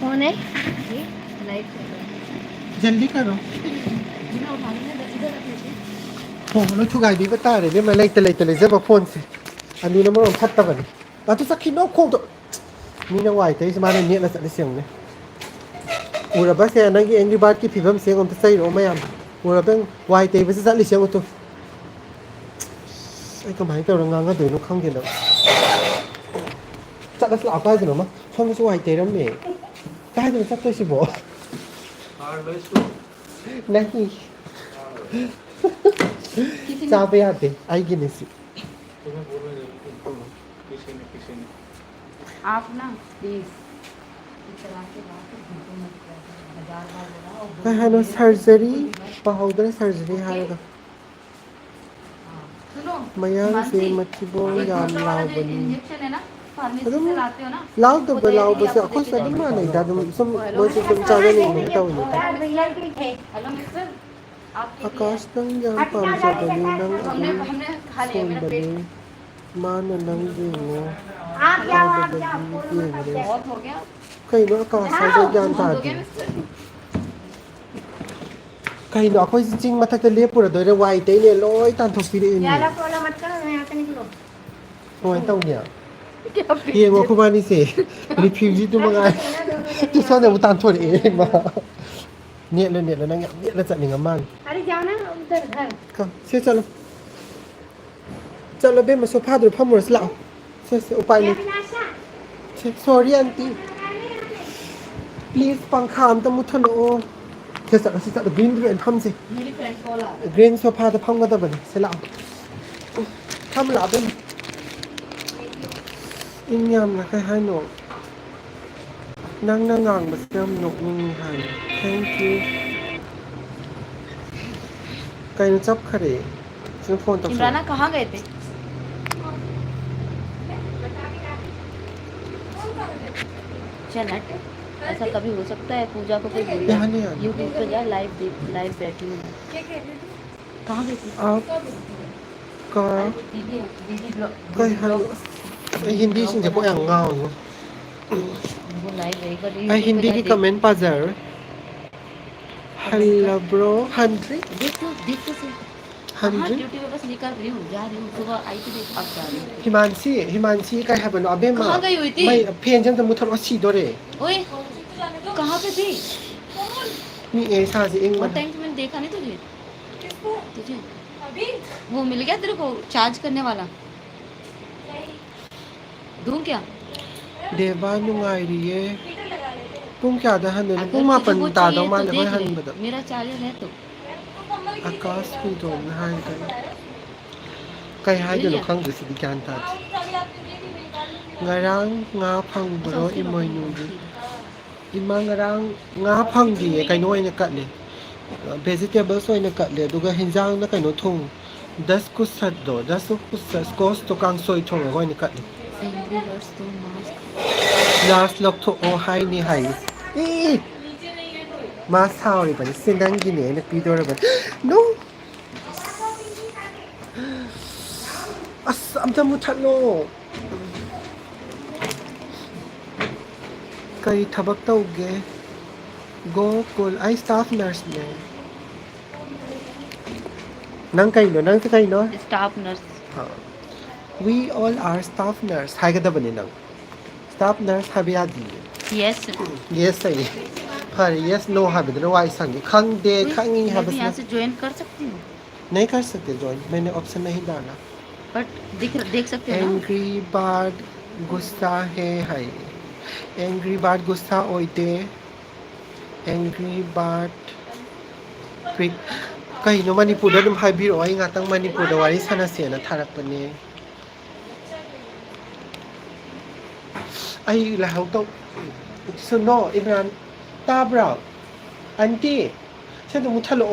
[SPEAKER 4] कौन है
[SPEAKER 2] जल्दी करो फोन लो छुगाई भी बता रहे मैं लेते ले जब फोन सेอันนี้นะมันพัดตะกันอ่ะทุกสักคิดนอกคงตัวนี่นะวายแต่สมาร์ทเนี่ยนะสัตว์เสียงเนี่ยอุระบะเสียนั่งยี่เอ็งรีบาร์กี่ผิวมันเสียงอมตะไซโรไม่ยำอุระเป็นวายแต่เป็นสัตว์เสียงตัวไอ้กระหม่ตัวงานก็เดินลุกข้างเดียวสัตว์ละสลาวก็ได้สิหรอมั้งชอบไม่ใช่วายแต่แล้วเมย์ได้เป็นสัตว์ตัวสิบ่นั่นจ้าไปอาเตไอ้กินสิ
[SPEAKER 1] आप ना प्लीज
[SPEAKER 2] है ना सर्जरी बहुत सर्जरी है मयां से मच्छी बोल याम लाव बनी
[SPEAKER 1] इंजेक्शन है ना फार्मेसी से लाते हो ना
[SPEAKER 2] लाव तो लाव बस अखो सदी मा नहीं दा तुम सम मुझे तुम चाहे नहीं तो नहीं
[SPEAKER 1] हेलो मिस्टर आप
[SPEAKER 2] आकाश नंग याम पाम से बनी नंग
[SPEAKER 1] हमने खा लिया मेरा पेट
[SPEAKER 2] मान नंग दिनो
[SPEAKER 4] आप जाओ
[SPEAKER 1] बहुत हो गया
[SPEAKER 2] कहीं ना आकाश से जान था
[SPEAKER 1] हो गया मिस्टर
[SPEAKER 2] कहीं ना कोई चिंग मत तक ले पूरा दो रे वाई ते ने लोई तान तो फिर इन
[SPEAKER 4] ज्यादा प्रॉब्लम मत करो यहाँ से निकलो
[SPEAKER 2] ओए तोเนี่ยये वो कुमानी से रिफ्यूजी तो मंगाที่ซ่อนแต่ตันตัวเองมาเนี่ยเลยนั่งเนี่ยแล้วจะหนึ่งมัน
[SPEAKER 4] अरे जाओ ना उधर घर
[SPEAKER 2] ก็เชื่อใจ चलो बे मैं सोफा दो फमोरस लाओ से उपाय नहीं सॉरी आंटी प्लीज पंखा हम तो मुथलो से चलो ग्रीन ग्रीन फम से
[SPEAKER 1] मेरी फ्रेंड कॉल आ रही
[SPEAKER 2] ग्रीन सोफा तो फम गदबन से लाओ फम ला बे इन याम ना kai hai no nang na ngang ba sem nok ning hai thank you kai no chap khare से फोन तो
[SPEAKER 1] इमराना कहाँ गए थे? चैनट ऐसा कभी हो सकता है पूजा को कोई बोल
[SPEAKER 2] यहाँ नहीं आना।
[SPEAKER 1] यूट्यूब पे जा लाइव बैठी हूँ कहाँ गई थी?
[SPEAKER 2] आप का
[SPEAKER 1] दीदी
[SPEAKER 2] kai hai हिंदी से को yang ngao
[SPEAKER 1] वो लाइव रहेगा
[SPEAKER 2] ai हिंदी की कमेंट पाजर हेलो ब्रो 100
[SPEAKER 1] देखो देखो से हाँ ड्यूटी पे बस निकल रही हूँ जा रही हूँ सुबह आई थी देख अब जा रही हूँ
[SPEAKER 2] हिमांशी काय है बनो अबे मां
[SPEAKER 1] कहाँ गई हुई थी?
[SPEAKER 2] मैं फेन जंग तो मुथर ओसी दोरे
[SPEAKER 1] ओए कहाँ पे थी?
[SPEAKER 2] ni ए सा से इंग
[SPEAKER 1] वो
[SPEAKER 2] मन
[SPEAKER 1] टाइम मैंने देखा नहीं तुझे वो मिल गया तेरे को चार्ज करने वाला दूं क्या?
[SPEAKER 2] देवा नुंगाई रिए पुंग क्या दा हन पुंग मा पन ता दो मान होय हन बद
[SPEAKER 1] मेरा चार्जर है तो
[SPEAKER 2] आकाश भी तो हाय kai hai de khang de si kan ta ngarang nga phang bro imoy nu di imang ngarang nga phang di kai noi ne kat le vegetables oi ne kat le duga hinjang na kai no thong 10 ku sat do 10 ku sat scos to kang soi thong oi ne kat le
[SPEAKER 1] angry words to mask
[SPEAKER 2] last lok to o hai ni hai ma sao ri ban sin dang gi ne pi do ra ban no am ta muthat lo kai thabak tau ge go kul ai staff nurse ne nang kai no
[SPEAKER 1] staff nurse
[SPEAKER 2] ha we all are staff nurse hai ga da bani nang staff nurse ha biya di
[SPEAKER 1] yes
[SPEAKER 2] yes sai har yes no ha bidra wai sang khang de khang hi ha bas
[SPEAKER 1] यहाँ से join कर सकती हूँ
[SPEAKER 2] नहीं कर सकते join मैंने option नहीं डाला
[SPEAKER 1] बट देख सकते हो ना
[SPEAKER 2] एंग्री बर्ड गुस्सा है हाय एंग्री बर्ड गुस्सा ओइते एंग्री बर्ड क्विक कहीं नो मणिपुर दम हाइबिरो आई ngaतंग मणिपुर दवारी सनासे ना थारकपने आई लहाउ तो सुनो इमरान ताब्रा आंटी से तो मुथलो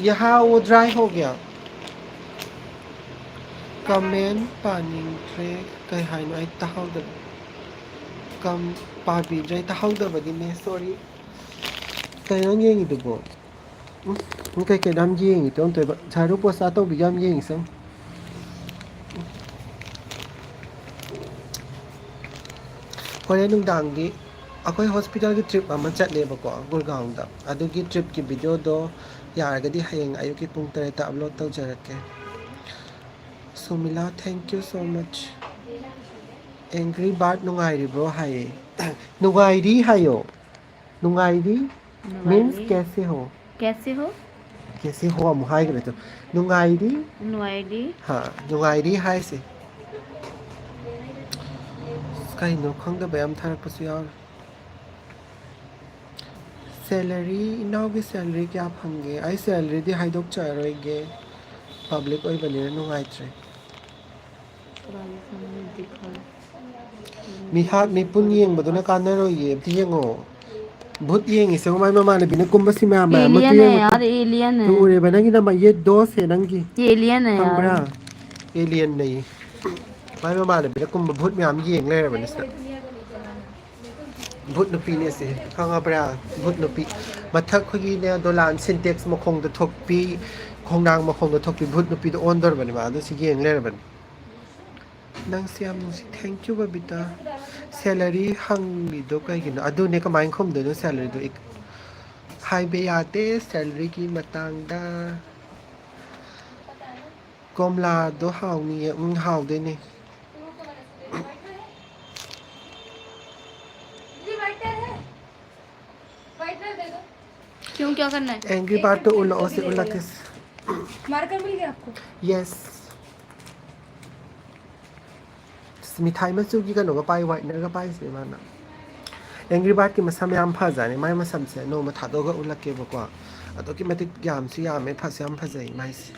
[SPEAKER 2] यहाँ वो ड्राई हो गया कमेंट पानिंग ट्रे कई हाई नो आई ताहाउ द कम पाबी ड्राई ताहाउ द बदी ने सॉरी कई नंग येंगी दुगो कई दम येंगी तो तो झारू पोसा तो बियाम येंगी सम कोले नुंगदांगी अखोई हॉस्पिटल की ट्रिप अमा चटलेबको गुरगांव दा अदुगी ट्रिप की वीडियो दो यारगदी हयेंग आयुकी पुंग 3 ता अपलोड तौजरके सुमिला thank you so much angry bird नुंगाइरी ब्रो हाय नुंगाइरी हायो नुंगाइरी मींस कैसे हो कैसे हो हम हाय करे तो नुंगाइरी हां नुंगाइरी हाय से कहीं नो खंग द बयाम थार पसु यार सैलरी इनाव की सैलरी क्या फंगे आई सैलरी दी हाइदोक चारोगे पब्लिक ओइ बने नुंगाइत्रे मिहाक मिपुन येंग बदुना कानरो ये तियेंगो भूत येंग इसे माय मामा ने बिना कुंबसी में आमा
[SPEAKER 1] एलियन है यार एलियन है
[SPEAKER 2] तो रे बनगी ना ये दो से नंगी
[SPEAKER 1] ये एलियन है
[SPEAKER 2] हमरा
[SPEAKER 1] यार
[SPEAKER 2] एलियन नहीं माय मामा ने बिना कुंब भूत में आम येंग ले रे बने भूत नुपी ने से खांगा बरा भूत नुपी मथक खगी ने दोलान सिंटेक्स मखोंग द थोकपी खोंनांग मखोंग द थोकपी भूत नुपी द ओंदर बने मा द सि येंग ले रे बने नंग सियाम नुसी थैंक यू बबीता सैलरी हंगी दो कहीं अदु ने कमाइन खम दो सैलरी दो एक हाई बे आते सैलरी की मतंगदा कोमला दो हाउनी हाउ दे ने
[SPEAKER 1] क्यों क्या करना है
[SPEAKER 2] एंग्री बर्ड तो उला से उला किस
[SPEAKER 4] मार्कर मिल गया आपको
[SPEAKER 2] yes มีไทยมาจูกี้กันหนูก็ไปไว้เนื้อก็ไปสิมันนะแองกี้บาร์ดกินมาซ้ำยามพาใจไม่มาซ้ำเสียโนมาถัดตัวก็อุลเก็บกว่าตัวกินมาติดยามสิยามไม่พาซ้ำพาใจไม่สิ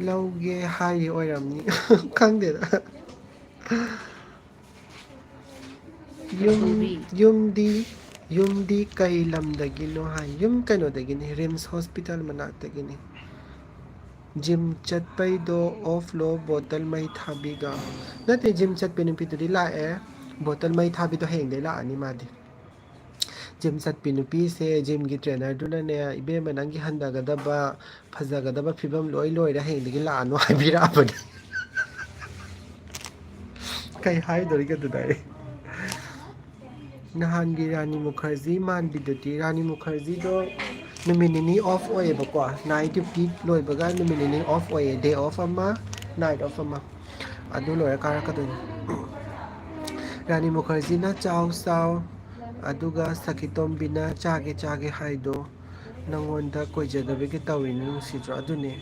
[SPEAKER 2] เราเย่ไฮโอ้ยรำนี้ข้างเดียวยุมดีไกลลำดกินโนไฮยุมกันโนดกินริมส์ฮอสพิทอลมันนักดกินจิมจัดไปดูออฟโลบอตลไม่ทับิกานั่นแต่จิมจัดเป็นพิธีดีละบอตลไม่ทับิตัวเฮงได้ละอันนี้มาดิจิมจัดเป็นปีเซจิมกีเทรนเนอร์ดูนั่นเนี่ยอีเบมันนั่งกิฮันดากระดับพัซากระดับฟิบัมลอยได้เฮงได้กินละอันว่าบิราบดิใครหายตัวนี้ก็ตัวใดNahangi Rani Mukherjee man biduti Rani Mukherjee do nominee off oye bakwa night peak loi baga nominee off oye day off amma night off amma adu loi kara ka dun Rani Mukherjee na chaw saw aduga sakitom bina chage haido nangonda koijadabe ke tawin nung sidro adune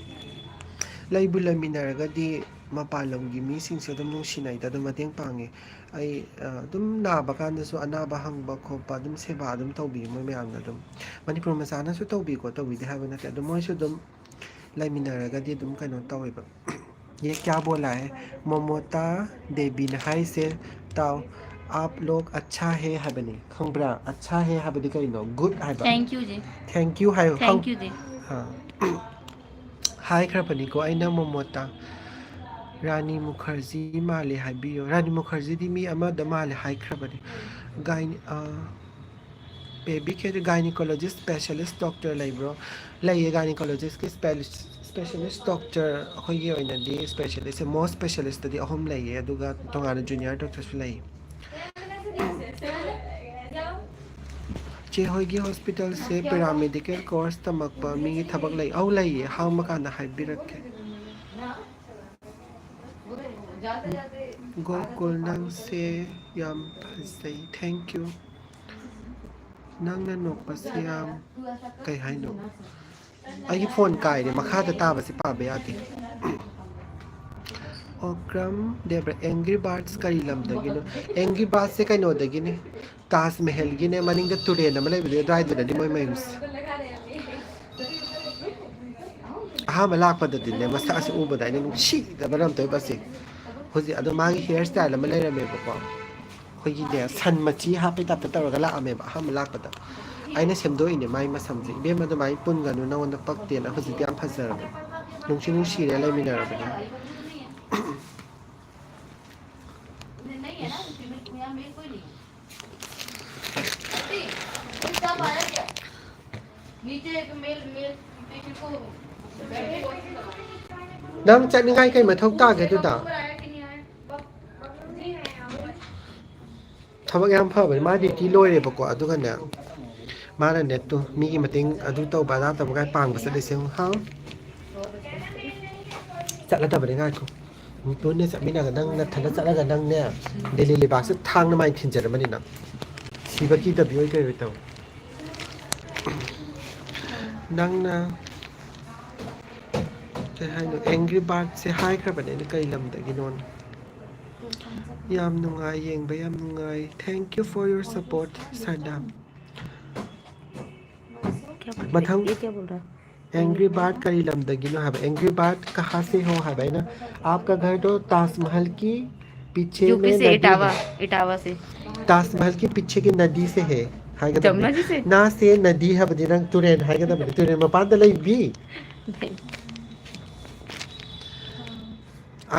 [SPEAKER 2] laibula minaraga di mapalonggi mising sa dum nung sinay da dum mateng pangi ay dum naba kanda so anaba hangba ko pa dum seba dum tawbi mo mayam na dum manipur masana so tawbi ko tawbi de haban na dum mo so dum lai minaraga di dum kano tawi ba ye kya bola hai momota debi na hai se taw आप लोग अच्छा है हबने खंबरा अच्छा है हबने कहीं no good है
[SPEAKER 1] thank you जी
[SPEAKER 2] थैंक यू है
[SPEAKER 1] थैंक यू जी
[SPEAKER 2] हाँ हाय खरपनी को आइना मोमोता रानी मुखर्जी माले हाइबियो रानी मुखर्जी दी मी अमद माले हाय खरपनी गाइन बेबी के गायनिकोलॉजिस्ट स्पेशलिस्ट डॉक्टर लाइब्रो लाइए गायनिकोलॉजिस्ट के स्पेशलिस्ट डॉक्टर होइए ओइनदी स्पेशलिस्ट मोस्ट स्पेशलिस्ट दी अहम लाइए अदुगा तोंगाना जूनियर डॉक्टर्स लाइए चे होगी हॉस्पिटल से पैरामेडिकल कोर्स तमकपा मी थबक लई औ लई हाउ मकाना हाइबिरके गोकुल नंग से याम फसै थैंक यू नंग ननोक पसियाम कई हाइनो आई फोन काय दे मखा ता ताबसे पाबे याति ओक्रम देब्र एंग्री बर्ड्स करी लमदगिनो एंग्री बर्ड्स से कई नोदगिने ताजमहल गिने मनिंग द तुरे न मले बिले ड्राइव द मोय मयम्स हा मलाक पद दिने मसा से उब दाइ नु छि द बरम तोय बसे होजि अदो मागी हेयर स्टाइल म लेर मे बको होगी दे सन मची हा पे तप तवर ला अमे हा मलाक पद आइने सेमदो इने माई म समजे बे म द माई पुन गनु न वन पक्ते न होजि याम फजर नुंसि नुंसि रे लै मिनार बने नम चनिंगाई कई मथौ तागे तुदा थबक याम फबे मा ड्यूटी लोइरे बको अदुगा ने माना नेट तु मीगी मतिंग अदु तौ बादा तब गाय पांग बस दे सें हाउ चला तब गाय को तो ने Sabina ga nang na thana chala ga nang ne daily lebak se thang na mai thinjar mani na sibaki da bioi kai taw nang na ke hai no angry bird se hai kra bane ne kai lam da ginon yam nungai yeng ba yam nungai thank you for your support sadam mathang
[SPEAKER 1] ये क्या बोल रहा है
[SPEAKER 2] angry bird करी लमदगी no है angry bird कहाँ से हो है भाई ना आपका घर तो ताजमहल की पीछे
[SPEAKER 1] यूपी
[SPEAKER 2] में
[SPEAKER 1] से
[SPEAKER 2] नदी है।
[SPEAKER 1] इटावा से
[SPEAKER 2] ताजमहल के पीछे की नदी से है हाय का
[SPEAKER 1] जमुना जी से
[SPEAKER 2] ना से नदी है बदिरंग तुरेन हाय का तुरेन में पाद लई भी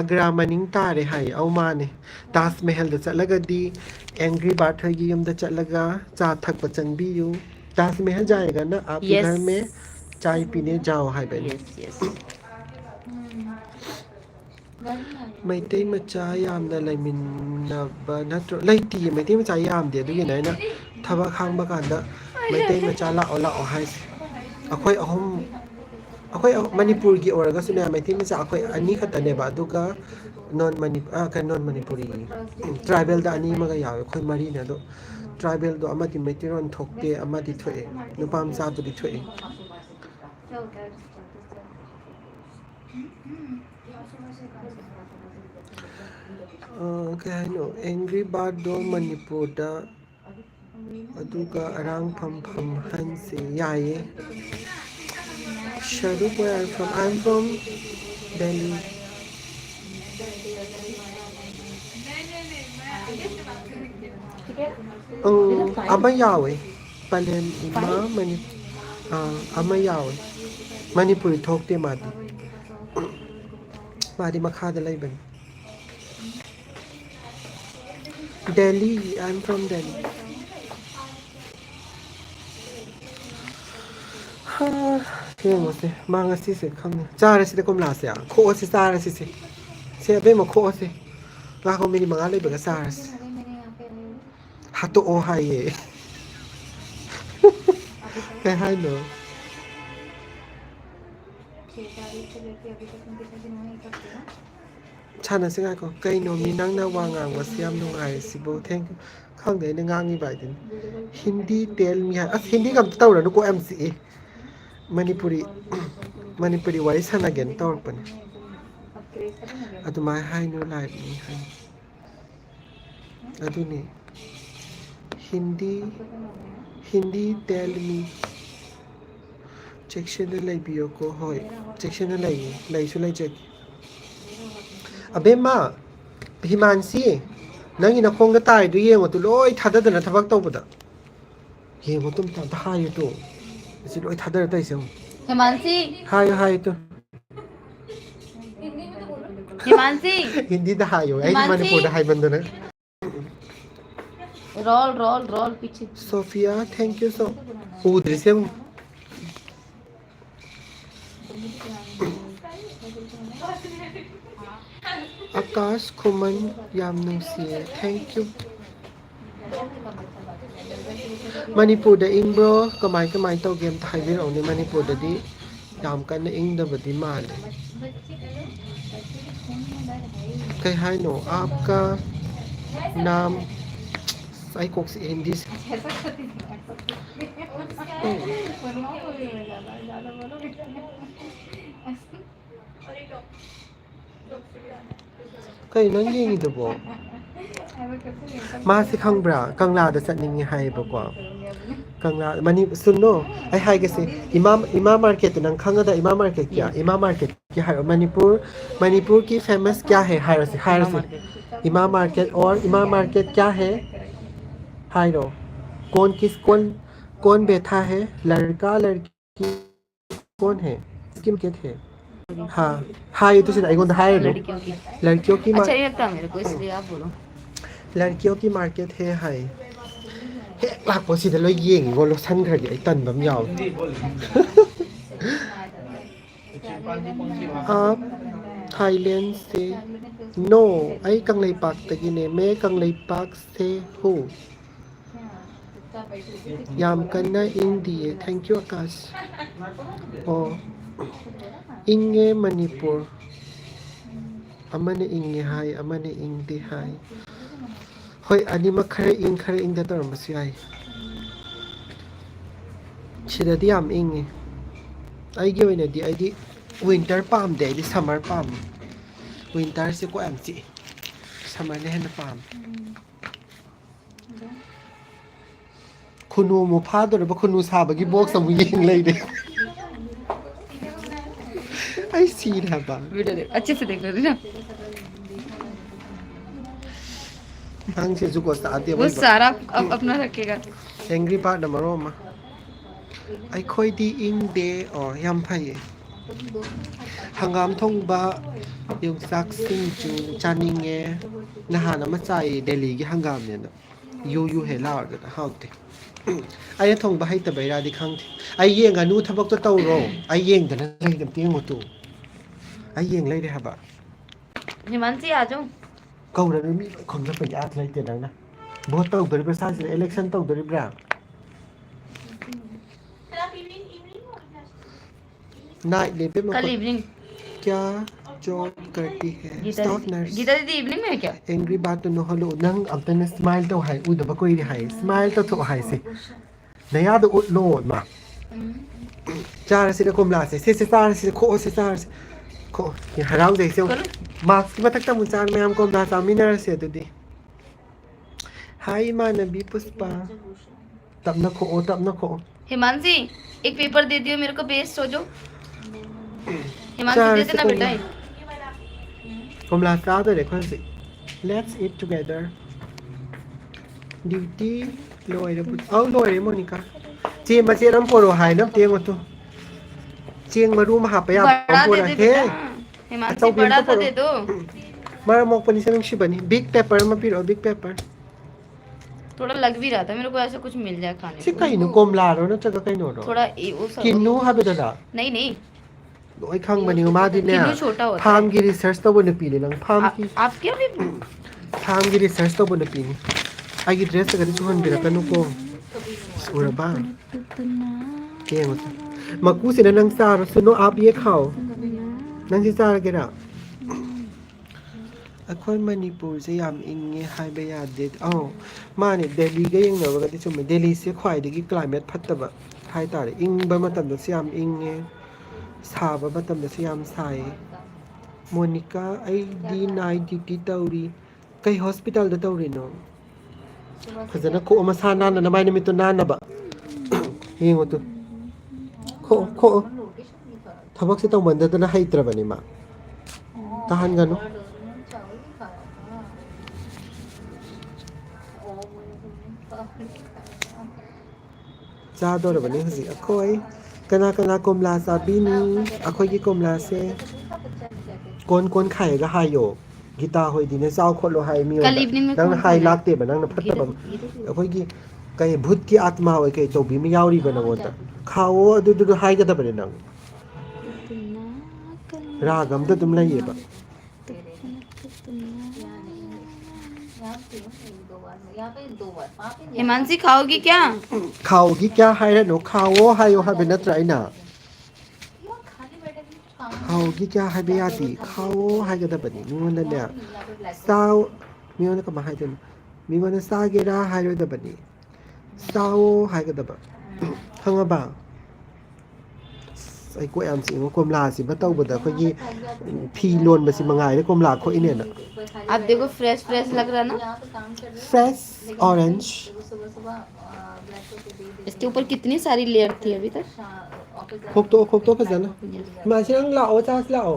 [SPEAKER 2] अग्रा मनिंग तारे हाय औ माने ताजमहल द चलगदी एंग्री बर्ड होगी यम द चलगा चा थक बचन भी यू ताजमहल जाएगा ना आपके घर में चाय पीने जाओ हाय बहन
[SPEAKER 1] यस
[SPEAKER 2] मैतै मचा यामना लैमिनबा नत्रो लैती मैतै मचा यामदे दुगी नायना थबा खांबा कांदा मैतै मचा लाओ हाय अखोय अहम अखोय मणिपुर की ओरगा सुने मैतै मचा अखोय अनी खतनेबा दुगा नॉन मणिपुरी ट्राइबल दा अनी मगा यावे अखोय मरी ने दो ट्राइबल दो अमादि मैतैरोन थोकते अमादि थोए नुपाम सा दुदि थोए kaya ano, angry bird do Manipur da aduga arang pham hansi yaye. Shadow, where I'm from? I'm from Delhi. Ama yawe. Palen ima mani. Ama yawe. Manipuri thokte madi. Madi makhada laiban. Delhi. I'm from Delhi. Kaya mo si mga sisi kang chara si kom la siya ko si chara si siya be mo ko si nga ko mini mga lay baga chara si hato o haye kaya hano chana si nga ko kay no minang na wangang wasyam nung ay si bo thank you kang day na ngangi ba din hindi tell me hindi kam tataw na ko MCA Manipuri wari sana gen tawag ni. Ato may hay no live ni hay. Ato ni Hindi tell me. Section na lay biyo ko hoy. Section na lay sulay check. Abe ma Himansi nang inakong na tayo do yeng mo tuloy tada na tabag taw da. Yeng mo tum ta hayo to. Silo ay thadar tayo siya.
[SPEAKER 1] Himansi.
[SPEAKER 2] Hayo to.
[SPEAKER 1] Himansi.
[SPEAKER 2] Hindi na hayo. Ay naman po na hayo bando na.
[SPEAKER 1] roll पीछे.
[SPEAKER 2] Sophia, thank you so. Udri siya. Akash Kuman Yamnung siya. Thank you. Manipur da ing bro kamay taw game tayo biro ni Manipur da di yam kan na ing da badi mal kay hay no आपका नाम ay kok si Andy kay nang yeng ito poมาสิคังบราคังลาดสันนิงไฮบกว่าคังลามันนี่สุนโนไอไฮกสิอิมามาร์เก็ตนังคังก็ได้อิมามาร์เก็ตक्याอิมามาร์เก็ตक्या है मणिपुर की famous क्या है हाय रसी इमा market और इमा मार्केट क्या है हाय रो कौन बैठा है लड़का लड़की कौन है किम केट है हाँ हाय तो सिर्फ आइगोन हाय रो लड़कियों की
[SPEAKER 1] अच्छा ये लगता है मेरे को इसलिए आप बोलो
[SPEAKER 2] लड़कियों की मार्केट है हाय हे लाख पोसी दे लो येंग वो लो सन कर दिया तन बम याव आप थाईलैंड से नो आई कंगलई पाक तकी ने मैं कंगलई पाक से हूँ याम करना इंग दिए थैंक यू आकाश ओ इंगे मणिपुर अमने इंगे हाय अमने इंग दे हाय होय अनि मा खरे इंग दा तर मसु याय छिदा दि याम इंगे आई गे वेने दि आई दि विंटर पाम दे दि समर पाम विंटर से को एमसी समर ने हन पाम खुनु मु फा दो ब खुनु साबगी बॉक्स मु येंग लई दे आई सी दैट बा
[SPEAKER 1] वीडियो देख अच्छे से देख रही ना
[SPEAKER 2] हंग से जुको सादे
[SPEAKER 1] वो सारा अपना रखेगा
[SPEAKER 2] एंग्री पार्ट नंबर मा आई खोई दी इंग दे और यम फाई हंगाम थोंबा योंसाक सिंजू चानिंगे नहाना मा चाई दिल्ली की हंगाम ने यू हे लार द हाउते आई थोंबा हाई त बैरा दि खंग आई येंग अनु थबक तो तौरो आई येंग दन लई दम तिंग मोतु आई येंग लई दे हबा
[SPEAKER 1] हिमांशी आ जाओ
[SPEAKER 2] कौर मी खंग पे याद लई ते ना बहुत तौ दरि प्रसाद से इलेक्शन तौ दरि ब्रा नाइट ले पे
[SPEAKER 1] कल इवनिंग
[SPEAKER 2] क्या जॉब करती है स्टॉक नर्स
[SPEAKER 1] गीता दीदी इवनिंग में है क्या
[SPEAKER 2] एंग्री बात तो नो हलो नंग अब तने स्माइल तो हाय उद बकोई रे हाय स्माइल तो हाय से नया तो उद लो मा चार से कोमला से चार से को से चार से को हराम दे से मार्क्स की मथक मुचान मैम को चामीनर से अदुदी हाय मानबी पुष्पा तब न खो
[SPEAKER 1] हिमांशी एक पेपर दे दियो मेरे को बेस्ट हो जो हिमांशी दे देना बेटा
[SPEAKER 2] कोमला चादो रे खोसी लेट्स ईट टुगेदर ड्यूटी लोरे औ लोरे मोनिका चे मचे रम पोरो हाय न तेंगो तो चेंग मरू मा हापया
[SPEAKER 1] बड़ा
[SPEAKER 2] पोरा
[SPEAKER 1] दे दे
[SPEAKER 2] हे
[SPEAKER 1] बेटा हिमांशी बड़ा सा दे दो
[SPEAKER 2] मारा मोक पनी से नुंगशिबनी बिग पेपर में पिरो बिग पेपर
[SPEAKER 1] थोड़ा लग भी रहा था मेरे को ऐसा कुछ मिल जाए खाने
[SPEAKER 2] सी
[SPEAKER 1] को
[SPEAKER 2] कइनो कोमला रो न चगा कइनो रो
[SPEAKER 1] थोड़ा वो
[SPEAKER 2] किन्नु हाबेदला
[SPEAKER 1] नहीं नहीं
[SPEAKER 2] लोई खंग बनी मादी ने
[SPEAKER 1] किन्नु छोटा होता
[SPEAKER 2] फार्म
[SPEAKER 1] है
[SPEAKER 2] की रिसर्च तो बने पीले नंग फार्म की
[SPEAKER 1] आप क्यों भी
[SPEAKER 2] फार्म की रिसर्च तो बने पीनी आगी ड्रेस का सुहन बिरा कनु को उरबा के मत मकू से नंग सार सुनो आप ये खाओ नंग से सार के रा अखोई मणिपुर से याम इंगे हाइबे यादे औ माने दिल्ली गे यंगनबा गति चुमे दिल्ली से ख्वाइदगी क्लाइमेट फत्तबा हाइ तारे इंगबा मतम से याम इंगे साबा मतम से याम साइ मोनिका आई डी नाइट ड्यूटी तौरी कई हॉस्पिटल द तौरी नो फजना को मसा नाना नबाय नमितो नानबा येंगो तो खो थबक से तौमंददना हैत्रबनी मा तहन गनो चादोरबनी हजी अखोई कना कना कोमला चाबीनी अखोई की कोमला से कौन कौन खाएगा हायो गीता होई दिने चाव खोलो हाय मियो
[SPEAKER 1] कल इवनिंग में
[SPEAKER 2] नंग
[SPEAKER 1] कौन
[SPEAKER 2] हाय
[SPEAKER 1] खाना है?
[SPEAKER 2] लागते बनंग न फत्तबम अखोई की कई भूत की आत्मा होय कई तोबी में यावरी बनवोता खाओ अदुदु हाय गदा बने नंग रागम तो तुम लइए बा
[SPEAKER 1] हिमांशी खाओगी क्या
[SPEAKER 2] खाओगी क्या हाय रे नो खाओ हायो हाबे नत्र आइना खाओगी क्या हाबे याती खाओ हाय गदा बने मियोन ने साव मियोन का हाय देन मियोन सागेरा हाय रो दबनी साओ हाय गदा बा खंगबा ai ko am si ko komla si ba taw bada ko gi phi lon ba si mangai le komla ko ine na
[SPEAKER 1] आप देखो फ्रेश फ्रेश लग रहा ना
[SPEAKER 2] fresh orange
[SPEAKER 1] इसके ऊपर कितनी सारी लेयर थी अभी तक
[SPEAKER 2] khok to ka jana ma si ang lao cha lao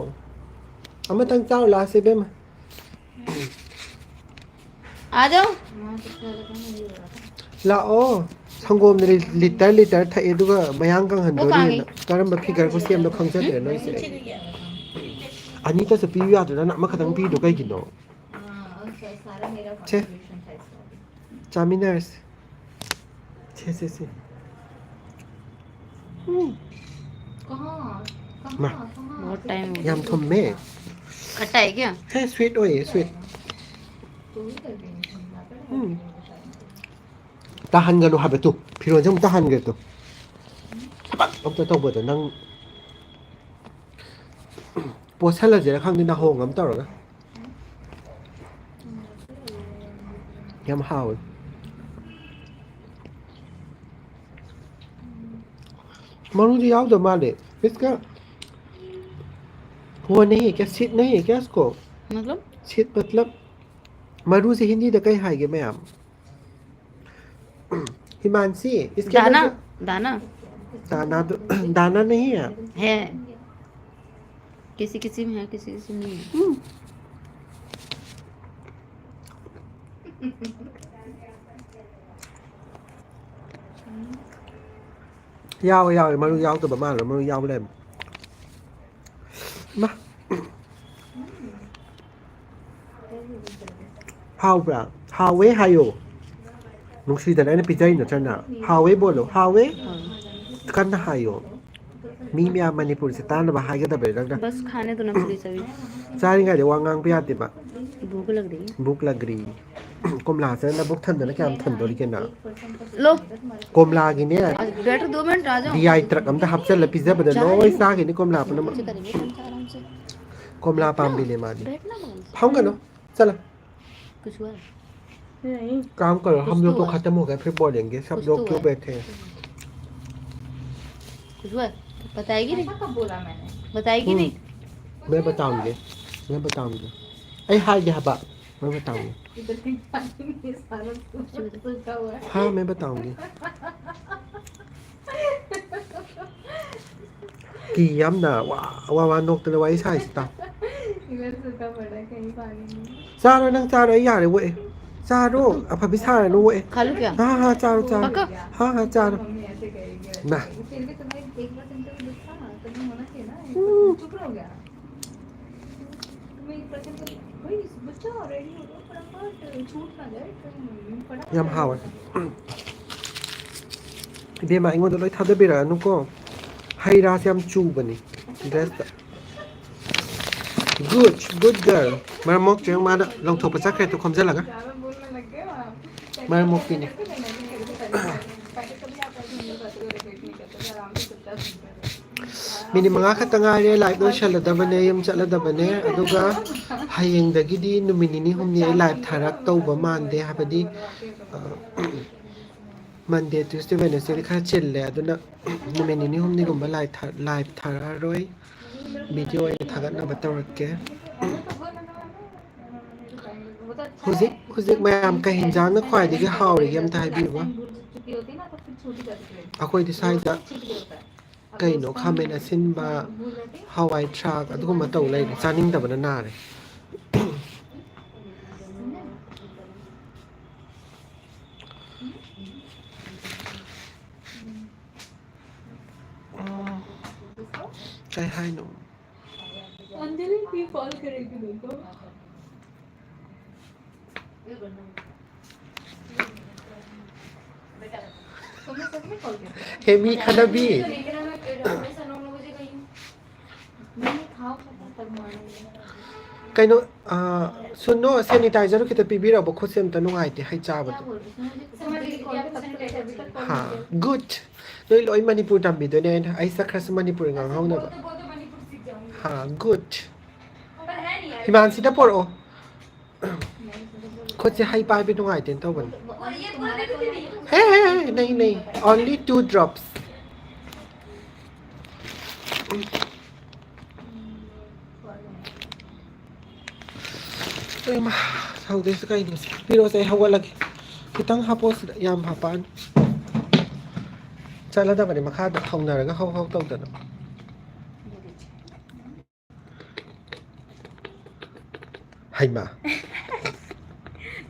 [SPEAKER 2] ama tang chao la se be ma
[SPEAKER 1] आ जाओ
[SPEAKER 2] lao संगोम ने लिटर थाए दुगा मयांग कं हन दोरी करम फिगर को सेम लो खंग दे नो से अनि तो से पी या तो ना मखतंग पी दो कई किनो छे चामिनर्स छे मा
[SPEAKER 1] बहुत टाइम हो
[SPEAKER 2] यम थम में
[SPEAKER 1] खट्टा है क्या
[SPEAKER 2] है स्वीट ओए sweet tahan gano habe tu piro jam tahan ge tu अब तो बद नंग पोसल जे खंग दिन होंग हम तौर यम हाउ मरू जी याव द माले इसका हुआ नहीं है क्या सिट नहीं है क्या इसको
[SPEAKER 1] मतलब
[SPEAKER 2] सिट मतलब मरू से हिंदी द कई हाई गे मैम हिमांशी इसके
[SPEAKER 1] दाना दाना
[SPEAKER 2] दाना नहीं है
[SPEAKER 1] किसी किसी में है किसी किसी में नहीं है
[SPEAKER 2] याव मरू याव तो बमा मरू याव ले मा हाउ हावे हायो नुसी द ने पिजाई न चना हावे बोलो हावे कन हायो मी मिया मणिपुर से तान बा हागे द बे रंग
[SPEAKER 1] बस खाने तो ना प्लीज अभी
[SPEAKER 2] चारिंग गा दे वांगांग पे आते बा
[SPEAKER 1] भूख लग रही है
[SPEAKER 2] भूख लग रही कोमला से ना भूख ठंड ना क्या हम ठंड दोरी के ना
[SPEAKER 1] लो
[SPEAKER 2] कोमला गी ने
[SPEAKER 1] बैठो 2 मिनट आ जाओ
[SPEAKER 2] DI ट्रक हम त हपचल पिज्जा बदल नो सा गी ने कोमला अपन
[SPEAKER 1] करेंगे आराम से
[SPEAKER 2] कोमला पाम भी ले मारी
[SPEAKER 1] बैठना बोल
[SPEAKER 2] हम गनो चलो
[SPEAKER 1] कुछ हुआ
[SPEAKER 2] काम करो हम लोग तो खत्म हो गए फिर बोलेंगे सब लोग क्यों बैठे हैं
[SPEAKER 1] कुछ हुआ बताएगी नहीं कब बोला मैंने बताएगी नहीं
[SPEAKER 2] मैं बताऊंगी मैं बताऊंगी ऐ हाय हबा मैं बताऊंगी
[SPEAKER 1] इतने पानी में सारा सूखा हुआ है
[SPEAKER 2] हाँ मैं बताऊंगी कि यमना वा वा नोकतले वाई साइस्ता
[SPEAKER 1] इधर सूखा पड़ा है कहीं पानी में
[SPEAKER 2] चारो नंग चारो यारे वो चारो अब अभी सारे नो वो
[SPEAKER 1] खा लूं क्या
[SPEAKER 2] हाँ हाँ चारो चारो
[SPEAKER 1] पक्का
[SPEAKER 2] हाँ हाँ चारो
[SPEAKER 1] मम्मी ऐसे करेगी
[SPEAKER 2] ना
[SPEAKER 1] फिर भी तुम्हें एक बार सिम्टम दिखा तुम्हें होना चाहिए ना चुप रहो गया तुम्हें एक परसेंट भाई बच्चा रेडी हो गया फटाफट छूट ना जाए फटाफट
[SPEAKER 2] यम हावन बेमा इंगोंद लोई थादबिरानु को हाइरा से हम चूबनी ड्रेस good girl मरमोक चेंग मादा लौथोप चक्रे तो खमजलगा
[SPEAKER 1] ज्यादा बोलने लग गए आप
[SPEAKER 2] मरमोक की ने मिनी मंगा खत ngaire live do shaladabane yam chaladabane aduga hayeng dagidi numinini humni live tharak tawba mande habadi Monday Tuesday Wednesday khara chille aduna numinini humni gumba live thararoi video ina thagatna batawrakke Huzik mayam ka hinjang na khwaidigi hawri yam ta haibiwa akhoi di sai da kaino khamen asinba hawai thrak aduguma taw lai chaning dabana nare Kai hai no
[SPEAKER 4] Anjali की call करेगी देखो
[SPEAKER 1] तुमने सच में call किया
[SPEAKER 2] Hemi khadabi
[SPEAKER 1] लेकिन मैं doctor से 9 बजे गई हूं मैंने खाओ तब मारेंगे
[SPEAKER 2] kaino sunno sanitizer kita pibirabo khose amta nungaite hai chabado ha good loi loi manipur tambi do ne ai sakhras manipur ngang hauna ba ha good himansi da poro khose hai pai be nungaite to ban hey nahi only 2 drops Ay ma, how this guy knows. Pero sa hawa lagi. Kitang hapos yam hapan. Chala da bani makada thongnaraga haw tawdana. Hay ma.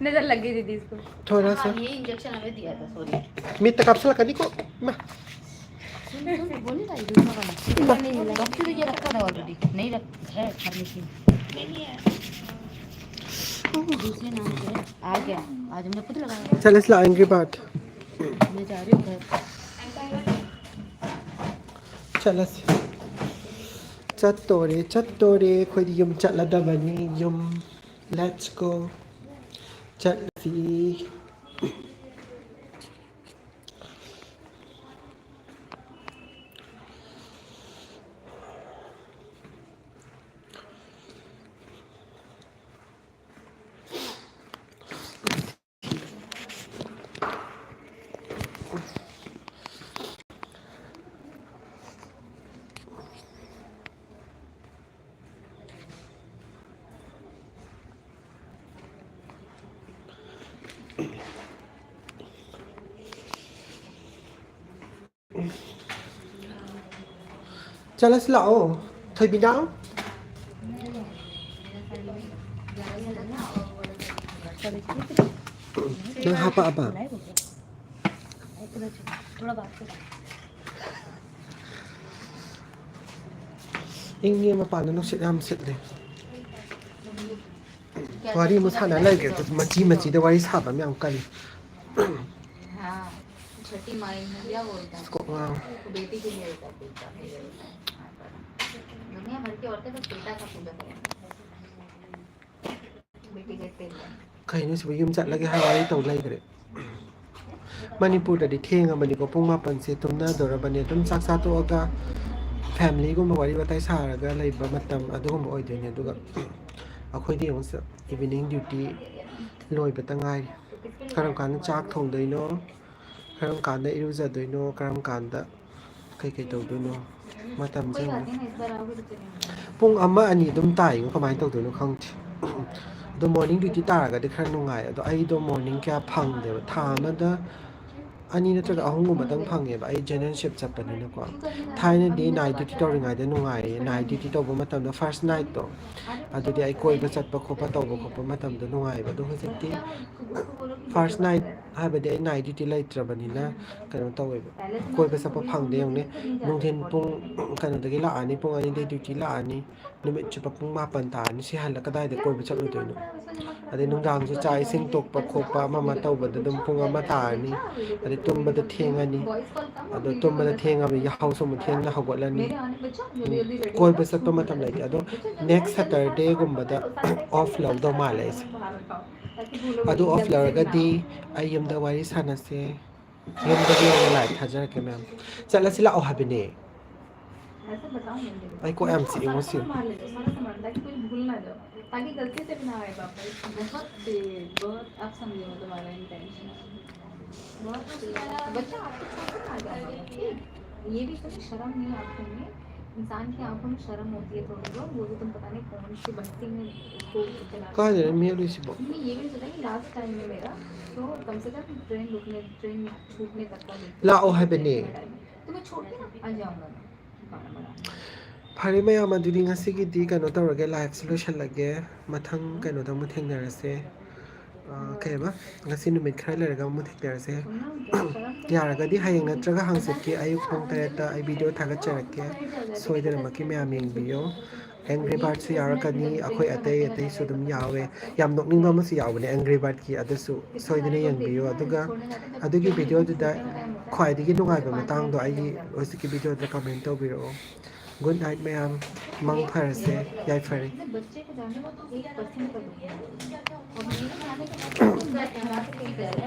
[SPEAKER 1] नजर लग गई दीदी इसको
[SPEAKER 2] थोड़ा सा
[SPEAKER 1] ये injection हमें दिया था सॉरी
[SPEAKER 2] मीट कैप्सूल का निको ma.
[SPEAKER 1] बोली था दूसरा वाला नहीं मिला डॉक्टर ने ये रखा था ऑलरेडी नहीं रखा है फार्मेसी नहीं है दूसरे नाम से आ गया आज हमने खुद लगाया
[SPEAKER 2] चल इस लाएंगे बात
[SPEAKER 1] मैं जा रही हूँ घर
[SPEAKER 2] चल चत्तोरे कोई यम चलदा बनी यम let's go चलसी चल इस लाओ थोड़ी बिना Nang hapa apa?
[SPEAKER 1] थोड़ा बात कर
[SPEAKER 2] Ingni mapana no sit am sit le. Wari musana lai ke to machi de wari saba me am kali.
[SPEAKER 1] हाँ छठी माई में क्या बोलता है
[SPEAKER 2] Ko wow.
[SPEAKER 1] बेटी के लिए होता है दुनिया भर की औरतें बस बेटा का पूजा करें बेटी कहते हैं
[SPEAKER 2] Kai no siba yum chat lagi hawai to lai kare. Manipur da di thenga mani ko pung mapan se tumna dora bane tum sak sa to aga family ko mawari batai saraga lai ba matam adugum oi de ne aduga akhoi di onsa evening duty loi batangai karam kan chak thong doi no karam kan da iruja doi no karam kan da kai to doi no matam
[SPEAKER 1] कोई
[SPEAKER 2] jang
[SPEAKER 1] बात नहीं ना इस बार आओगे तो चलेंगे
[SPEAKER 2] pung ama ani dum tai ko kamai tau do no khang do morning duty taraga de khar nungai ado ai do morning kya phang de tha ma da ani na tra ahung gu matang phang ye ba ai generalship chapani na ko thaina di night duty to ringai de nungai night duty to bu matam da first night to ado di ai koi ba chat pa kho pa to bu kho pa matam da nungai ba do hojikti first night ha ba de night duty lai tra bani na kano to we koi ba sa pa phang de yong ne nungthen pung kano da gi la ani pung ani de duty la ani numit chu pa pung ma pan ta ni si hal ka dai de koi ba chat lu de no ade nungdang chu chai sing tok pa kho pa ma ma tau ba da dum pung ma ta ni ade tum ba da theng ani ado tum ba da theng abi ya house mu theng na hagot la ni koi ba sa pa ma tam lai ado next Saturday gum ba da off law do ma lai ado off law ga di ai yum da wari sana se yum da gi la thajar ke ma'am chala sila o habine
[SPEAKER 1] ऐसे बताऊं मुझे
[SPEAKER 2] ai ko am si
[SPEAKER 1] सारा
[SPEAKER 2] emosi
[SPEAKER 1] संभाल ले सारा संभाल ताकि कोई भूल ना जाओ ताकि गलती से भी ना आए पापा बहुत आप समझे हो तुम्हारा इंटेंशन बहुत बच्चा आपके साथ आ जाएगा ये भी कोई शर्म नहीं आंखों में इंसान की आंखों में शर्म होती है थोड़ी बहुत वो भी तुम पता नहीं कौन सी बस्ती में उसको
[SPEAKER 2] ka de me lu si bo
[SPEAKER 1] मैं ये भी सोचा कि लास्ट टाइम में मेरा तो कम से कम ट्रेन छूटने तक का
[SPEAKER 2] la o habine
[SPEAKER 1] तो मैं छोड़ के ना आ जाऊंगा बड़ा बड़ा
[SPEAKER 2] phari mayam adudi ngasi gi di kano tawrage live solution lage mathang kano da mu thengnarase kay ba ngasi numit khara leraga mu thengnarase yaraga di hayeng natraga hangsit ki ayuk pong tareta ai video thaga charake soidara maki mayam yengbiyo angry bird su yarakani akhoi atei su dum yawe yam nokning ba mu su yawne angry bird ki adasu soidana yengbiyo aduga adugi video du da khwai digi nungai ba matang do ai osiki video da comment tawbiro good night mayam mang pharase yaifare
[SPEAKER 1] बच्चे के जाने में तो 1% का दुख है और मेरे जाने के बाद तो मैं